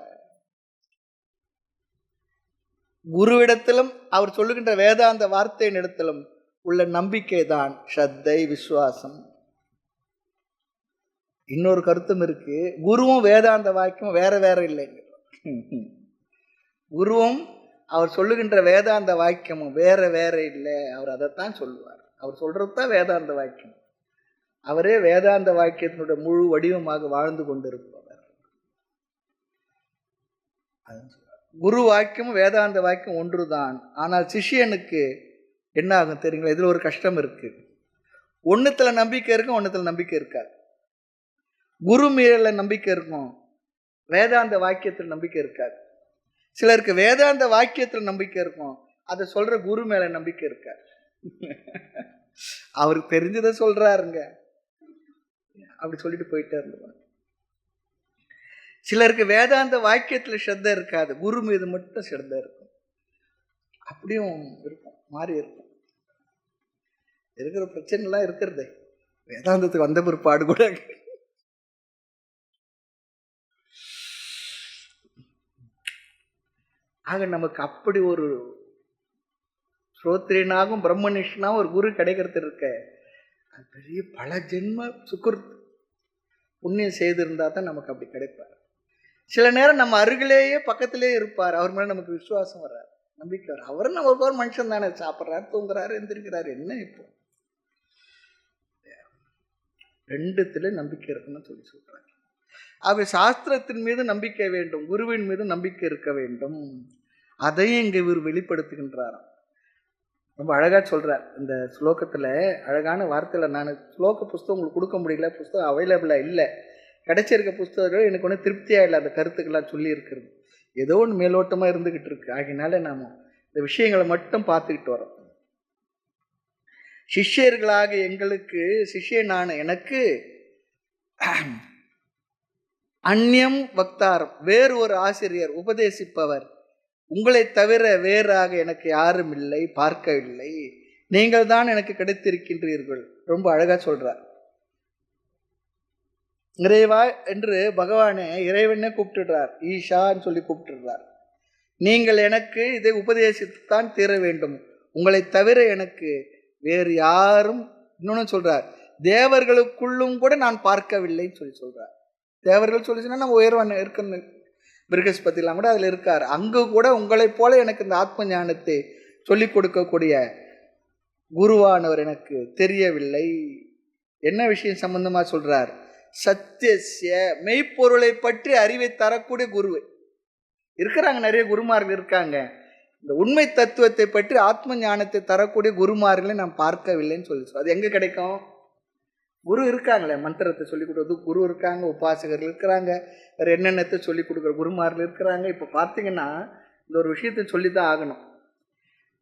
குருவிடத்திலும் அவர் சொல்லுகின்ற வேதாந்த வார்த்தையின் இடத்திலும் உள்ள நம்பிக்கை தான் ஸ்ரத்தை, விசுவாசம். இன்னொரு கருத்தும் இருக்கு, குருவும் வேதாந்த வாக்கியம் வேற வேற இல்லைங்க. குருவும் அவர் சொல்லுகின்ற வேதாந்த வாக்கியமும் வேற வேற இல்லை, அவர் அதைத்தான் சொல்லுவார். அவர் சொல்றது தான் வேதாந்த வாக்கியம். அவரே வேதாந்த வாக்கியத்தினுடைய முழு வடிவமாக வாழ்ந்து கொண்டிருப்பவர். குரு வாக்கியமும் வேதாந்த வாக்கியம் ஒன்றுதான். ஆனால் சிஷியனுக்கு என்ன ஆகும் தெரியுங்களா? இதில் ஒரு கஷ்டம் இருக்கு. ஒன்றுத்துல நம்பிக்கை இருக்கும், ஒன்றுத்துல நம்பிக்கை இருக்காது. குரு மீறல நம்பிக்கை இருக்கும், வேதாந்த வாக்கியத்தில் நம்பிக்கை இருக்காது. சிலருக்கு வேதாந்த வாக்கியத்தில் நம்பிக்கை இருக்கும், அதை சொல்ற குரு மேல நம்பிக்கை இருக்காது. அவருக்கு தெரிஞ்சதை சொல்றாருங்க, அப்படி சொல்லிட்டு போயிட்டே இருந்துவாங்க. சிலருக்கு வேதாந்த வாக்கியத்துல ஸ்ரத்தை இருக்காது, குரு மீது மட்டும் ஸ்ரத்தை இருக்கும். அப்படியும் இருக்கும், மாறி இருக்கும். இருக்கிற பிரச்சனை எல்லாம் இருக்கிறது வேதாந்தத்துக்கு வந்த பிற்பாடு கூட. ஆக நமக்கு அப்படி ஒரு ஸ்ரோத்ரியனாகவும் பிரம்மனிஷ்டனாகவும் ஒரு குரு கிடைக்கிறது இருக்க, அது பெரிய பல ஜென்ம சுக்குர்த் புண்ணியம் செய்திருந்தா தான் நமக்கு அப்படி கிடைப்பார். சில நேரம் நம்ம அருகிலேயே பக்கத்திலேயே இருப்பார், அவர் மேலே நமக்கு விசுவாசம் வர்றார், நம்பிக்கை வர்றார். அவரும் நம்ம ஒரு மனுஷன் தானே, சாப்பிட்றாரு, தூங்குறாரு, எந்திரிக்கிறாரு, என்ன இப்போ ரெண்டுத்துல நம்பிக்கை இருக்குன்னு சொல்லி சொல்றாங்க. ஆக சாஸ்திரத்தின் மீது நம்பிக்கை வேண்டும், குருவின் மீது நம்பிக்கை இருக்க வேண்டும். அதையும் இங்க இவர் வெளிப்படுத்துகின்றாராம். ரொம்ப அழகா சொல்றார் இந்த ஸ்லோகத்துல, அழகான வார்த்தையில. நான் ஸ்லோக புஸ்தகம் உங்களுக்கு கொடுக்க முடியல, புஸ்தகம் அவைலபிளா இல்லை. கிடைச்சிருக்க புஸ்தகங்கள் எனக்கு ஒன்றும் திருப்தியா இல்லை, அந்த கருத்துக்கெல்லாம் சொல்லி இருக்கிறது ஏதோ ஒன்று மேலோட்டமா இருந்துகிட்டு இருக்கு. ஆகினால நாம இந்த விஷயங்களை மட்டும் பார்த்துக்கிட்டு வரோம். சிஷ்யர்களாக எங்களுக்கு, சிஷ்யனான எனக்கு அந்நியம் வக்தாரம், வேறு ஒரு ஆசிரியர் உபதேசிப்பவர் உங்களை தவிர வேறாக எனக்கு யாரும் இல்லை, பார்க்கவில்லை, நீங்கள் தான் எனக்கு கிடைத்திருக்கின்றீர்கள். ரொம்ப அழகா சொல்றார். இறைவா என்று பகவானே இறைவனே கூப்பிட்டுடுறார், ஈஷான்னு சொல்லி கூப்பிட்டுடுறார். நீங்கள் எனக்கு இதை உபதேசித்துத்தான் தீர வேண்டும். உங்களை தவிர எனக்கு வேறு யாரும், இன்னொன்னு சொல்றார், தேவர்களுக்குள்ளும் கூட நான் பார்க்கவில்லைன்னு சொல்றார். தேவர்கள் சொல்லிச்சுன்னா நம்ம உயர்வான இருக்குன்னு பிருகஸ்பதிலாம் கூட அதில் இருக்கார். அங்கு கூட உங்களைப் போல எனக்கு இந்த ஆத்ம ஞானத்தை சொல்லிக் கொடுக்கக்கூடிய குருவானவர் எனக்கு தெரியவில்லை. என்ன விஷயம் சம்பந்தமா சொல்றார்? சத்தியசிய, மெய்ப்பொருளை பற்றி அறிவை தரக்கூடிய குரு இருக்கிறாங்க. நிறைய குருமார்கள் இருக்காங்க. இந்த உண்மை தத்துவத்தை பற்றி ஆத்ம ஞானத்தை தரக்கூடிய குருமார்களை நாம் பார்க்கவில்லைன்னு சொல்லி அது எங்க கிடைக்கும்? குரு இருக்காங்களே, மந்திரத்தை சொல்லிக் கொடுக்குறது குரு இருக்காங்க, உபாசகர்கள் இருக்கிறாங்க, வேற என்னென்னத்தை சொல்லிக் கொடுக்குற குருமார்கள் இருக்கிறாங்க. இப்போ பார்த்தீங்கன்னா இந்த ஒரு விஷயத்தை சொல்லித்தான் ஆகணும்.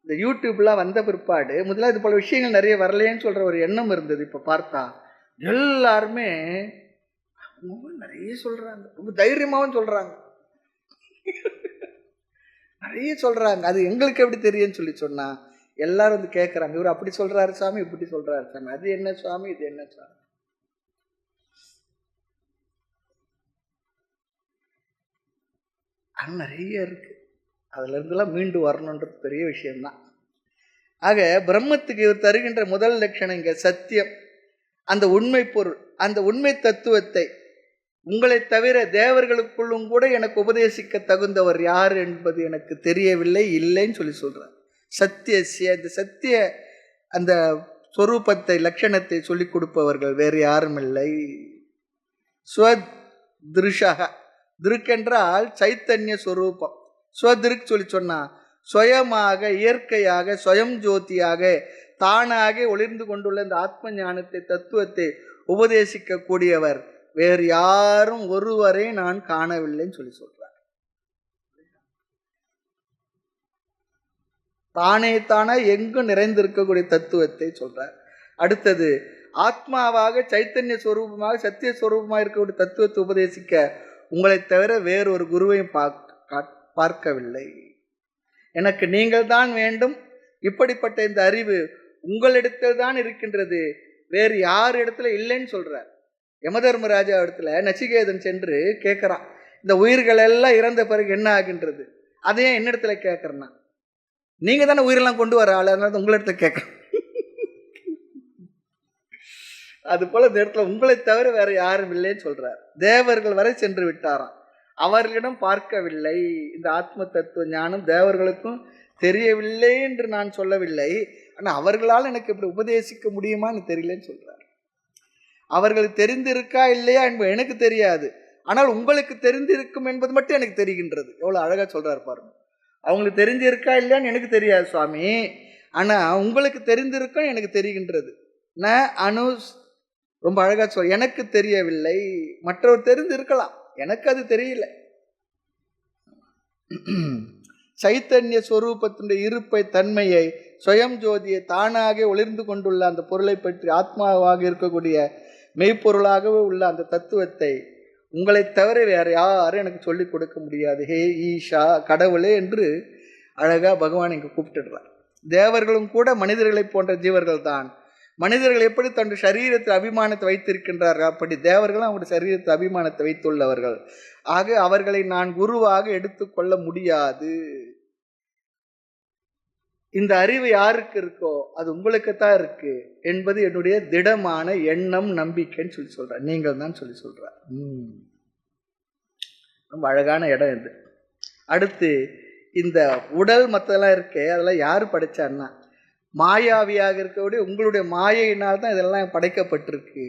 இந்த யூடியூப்லாம் வந்த பிற்பாடு முதல்ல இது போல விஷயங்கள் நிறைய வரலையேன்னு சொல்ற ஒரு எண்ணம் இருந்தது. இப்போ பார்த்தா எல்லாருமே நிறைய சொல்றாங்க, ரொம்ப தைரியமாகவும் சொல்றாங்க, நிறைய சொல்றாங்க. அது எங்களுக்கு எப்படி தெரியும்னு சொன்னா எல்லாரும் வந்து கேட்கறாங்க, இவர் அப்படி சொல்றாரு சாமி, இப்படி சொல்றாரு சாமி, அது என்ன சுவாமி, இது என்ன சுவாமி. அது நிறைய இருக்கு. அதுல இருந்தெல்லாம் மீண்டு வரணுன்றது பெரிய விஷயம்தான். ஆக பிரம்மத்துக்கு இவர் தருகின்ற முதல் லட்சணம் இங்க சத்தியம், அந்த உண்மை பொருள், அந்த உண்மை தத்துவத்தை உங்களை தவிர தேவர்களுக்குள்ளும் கூட எனக்கு உபதேசிக்க தகுந்தவர் யார் என்பது எனக்கு தெரியவில்லை, இல்லைன்னு சொல்றார். சத்தியசிய, இந்த சத்திய அந்த சொரூபத்தை லட்சணத்தை சொல்லிக் கொடுப்பவர்கள் வேறு யாரும் இல்லை. ஸ்வதிருஷக, திருக்கென்றால் சைத்தன்ய சொரூபம். ஸ்வதிருக் சொன்னா சுயமாக, இயற்கையாக, சுயம் ஜோதியாக, தானாக ஒளிர்ந்து கொண்டுள்ள இந்த ஆத்ம ஞானத்தை தத்துவத்தை உபதேசிக்க கூடியவர் வேறு யாரும் ஒருவரை நான் காணவில்லைன்னு சொல்றார். தானே தானே எங்கும் நிறைந்திருக்கக்கூடிய தத்துவத்தை சொல்றார். அடுத்தது ஆத்மாவாக சைத்தன்ய ஸ்வரூபமாக சத்திய ஸ்வரூபமாக இருக்கக்கூடிய தத்துவத்தை உபதேசிக்க உங்களை தவிர வேறு ஒரு குருவையும் பார்க்கவில்லை. எனக்கு நீங்கள் தான் வேண்டும். இப்படிப்பட்ட இந்த அறிவு உங்களிடத்தில் தான் இருக்கின்றது, வேறு யார் இடத்துல இல்லைன்னு சொல்றார். யமதர்மராஜா இடத்துல நச்சிகேதன் சென்று கேட்கிறான், இந்த உயிர்கள் எல்லாம் இறந்த பிறகு என்ன ஆகின்றது, அதையே என்னிடத்துல கேட்கறேன்னா, நீங்க தானே உயிரெல்லாம் கொண்டு வர ஆளு, அதனால உங்களிடத்துல கேட்கறேன். அது போல இந்த இடத்துல உங்களை தவிர வேற யாரும் இல்லைன்னு சொல்றார். தேவர்கள் வரை சென்று விட்டாராம், அவர்களிடம் பார்க்கவில்லை. இந்த ஆத்ம தத்துவ ஞானம் தேவர்களுக்கும் தெரியவில்லை என்று நான் சொல்லவில்லை, ஆனால் அவர்களால் எனக்கு இப்படி உபதேசிக்க முடியுமான்னு தெரியலன்னு சொல்றார். அவர்களுக்கு தெரிந்திருக்கா இல்லையா என்பது எனக்கு தெரியாது, ஆனால் உங்களுக்கு தெரிந்திருக்கும் என்பது மட்டும் எனக்கு தெரிகின்றது. எவ்வளவு அழகா சொல்றாரு பாருங்க. அவங்களுக்கு தெரிஞ்சிருக்கா இல்லையான்னு எனக்கு தெரியாது சுவாமி, ஆனா உங்களுக்கு தெரிந்திருக்கும் எனக்கு தெரிகின்றது. ந அனு, ரொம்ப அழகா சொல், எனக்கு தெரியவில்லை, மற்றவர் தெரிந்திருக்கலாம், எனக்கு அது தெரியல. சைத்தன்ய ஸ்வரூபத்தினுடைய இருப்பை, தன்மையை, சுயம் ஜோதியை, தானாக ஒளிர்ந்து கொண்டுள்ள அந்த பொருளை பற்றி ஆத்மாவாக இருக்கக்கூடிய மெய்ப்பொருளாகவே உள்ள அந்த தத்துவத்தை உங்களை தவிர வேற யாரும் எனக்கு சொல்லிக் கொடுக்க முடியாது. ஹே ஈஷா, கடவுளே என்று அழகா பகவான் இங்கு கூப்பிட்டுடுறார். தேவர்களும் கூட மனிதர்களை போன்ற ஜீவர்கள் தான். மனிதர்கள் எப்படி தன்னுடைய சரீரத்தில் அபிமானத்தை வைத்திருக்கின்றார்கள், அப்படி தேவர்களும் அவருடைய சரீரத்தில் அபிமானத்தை வைத்துள்ளவர்கள். ஆக அவர்களை நான் குருவாக எடுத்துக்கொள்ள முடியாது. இந்த அறிவு யாருக்கு இருக்கோ அது உங்களுக்குத்தான் இருக்கு என்பது என்னுடைய திடமான எண்ணம், நம்பிக்கைன்னு சொல்றார். நீங்கள் தான் சொல்றார். ரொம்ப அழகான இடம் இது. அடுத்து இந்த உடல் மற்றதெல்லாம் இருக்கே, அதெல்லாம் யாரு படைச்சான்னா மாயாவியாக இருக்கக்கூடிய உங்களுடைய மாயையினால் தான் இதெல்லாம் படைக்கப்பட்டிருக்கு.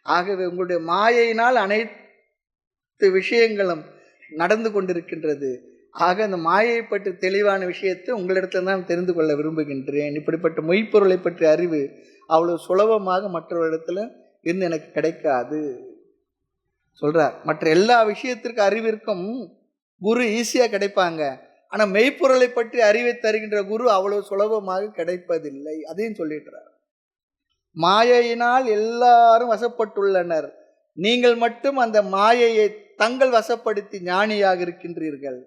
ஆகவே உங்களுடைய மாயையினால் அனைத்து விஷயங்களும் நடந்து கொண்டிருக்கின்றது. ஆக அந்த மாயை பற்றி தெளிவான விஷயத்தை உங்களிடத்தில் தான் தெரிந்து கொள்ள விரும்புகின்றேன். இப்படிப்பட்ட மெய்ப்பொருளை பற்றிய அறிவு அவ்வளவு சுலபமாக மற்றவரிடத்துல இருந்து எனக்கு கிடைக்காது சொல்றார். மற்ற எல்லா விஷயத்திற்கு அறிவிற்கும் குரு ஈஸியா கிடைப்பாங்க, ஆனா மெய்ப்பொருளை பற்றி அறிவை தருகின்ற குரு அவ்வளவு சுலபமாக கிடைப்பதில்லை. அதையும் சொல்லிடுறார். மாயையினால் எல்லாரும் வசப்பட்டுள்ளனர், நீங்கள் மட்டும் அந்த மாயையை தங்கள் வசப்படுத்தி ஞானியாக இருக்கின்றீர்கள்.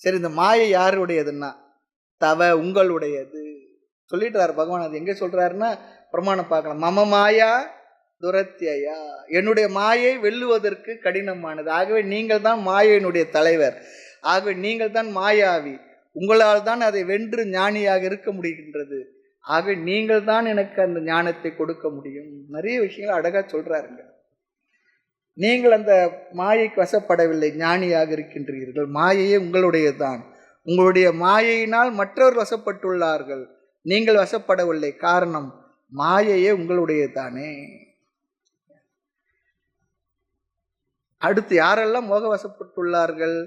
சரி, இந்த மாயை யாருடையதுன்னா தவ, உங்களுடையது சொல்லிட்டார் பகவான். அது எங்க சொல்றாருன்னா பிரமாணம் பார்க்கலாம். மம மாயா துரத்தியா, என்னுடைய மாயை வெல்லுவதற்கு கடினமானது. ஆகவே நீங்கள் தான் மாயையினுடைய தலைவர், ஆகவே நீங்கள் தான் மாயாவி. உங்களால் தான் அதை வென்று ஞானியாக இருக்க முடிகின்றது. ஆக நீங்கள் தான் எனக்கு அந்த ஞானத்தை கொடுக்க முடியும். நிறைய விஷயங்கள் அழகா சொல்றாருங்க. நீங்கள் அந்த மாயைக்கு வசப்படவில்லை, ஞானியாக இருக்கின்றீர்கள். மாயையே உங்களுடையதுதான். உங்களுடைய மாயையினால் மற்றவர் வசப்பட்டுள்ளார்கள், நீங்கள் வசப்படவில்லை. காரணம், மாயையே உங்களுடையதானே. அடுத்து யாரெல்லாம் மோக வசப்பட்டுள்ளார்கள்?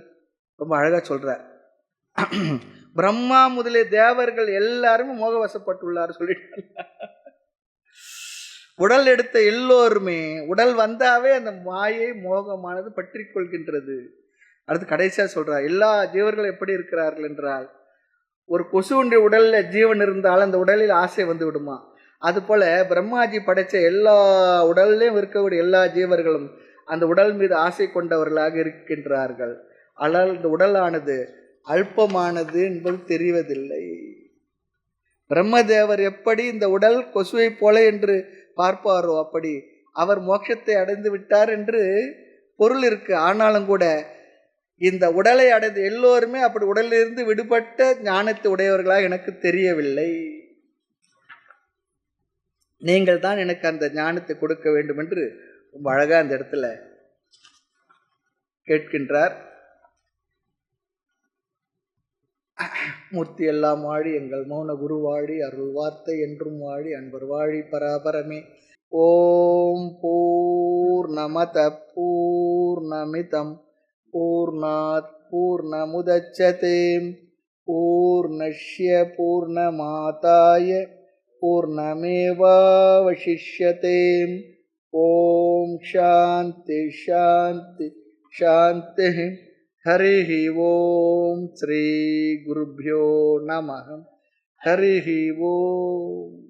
ரொம்ப அழகா சொல்றார். பிரம்மா முதலிய தேவர்கள் எல்லாருமே மோக வசப்பட்டுள்ளார் சொல்லிட்டு, உடல் எடுத்த எல்லோருமே, உடல் வந்தாவே அந்த மாயை மோகமானது பற்றி கொள்கின்றது. அடுத்து கடைசியா சொல்றார், எல்லா ஜீவர்களும் எப்படி இருக்கிறார்கள் என்றால், ஒரு கொசுவுடைய உடல்ல ஜீவன் இருந்தால் அந்த உடலில் ஆசை வந்து விடுமா. அது போல பிரம்மாஜி படைச்ச எல்லா உடல்லையும் இருக்கக்கூடிய எல்லா ஜீவர்களும் அந்த உடல் மீது ஆசை கொண்டவர்களாக இருக்கின்றார்கள். ஆனால் இந்த உடலானது அல்பமானது என்பது தெரிவதில்லை. பிரம்மதேவர் எப்படி இந்த உடல் கொசுவை போல என்று பார்ப்பாரோ அப்படி அவர் மோட்சத்தை அடைந்து விட்டார் என்று பொருள் இருக்கு. ஆனாலும் கூட இந்த உடலை அடைந்த எல்லோருமே அப்படி உடலிலிருந்து விடுபட்ட ஞானத்தை உடையவர்களாக எனக்கு தெரியவில்லை. நீங்கள் தான் எனக்கு அந்த ஞானத்தை கொடுக்க வேண்டும் என்று ரொம்ப அழகா அந்த இடத்துல கேட்கின்றார். மூர்த்தி எல்லாம் வாழி, எங்கள் மௌன குரு வாழி, அருள் வார்த்தை என்றும் வாழி, அன்பர் வாழி பராபரமே. ஓம் பூர்ணமத பூர்ணமிதம் பூர்ணாத் பூர்ணமுதச்யதே பூர்ணஸ்ய பூர்ணமாதாய பூர்ணமேவாவசிஷ்யதே. ஓம் சாந்தி சாந்தி சாந்தி. ஹரிஹி ஓம். ஸ்ரீ குருப்யோ நமः. ஹரிஹி ஓம்.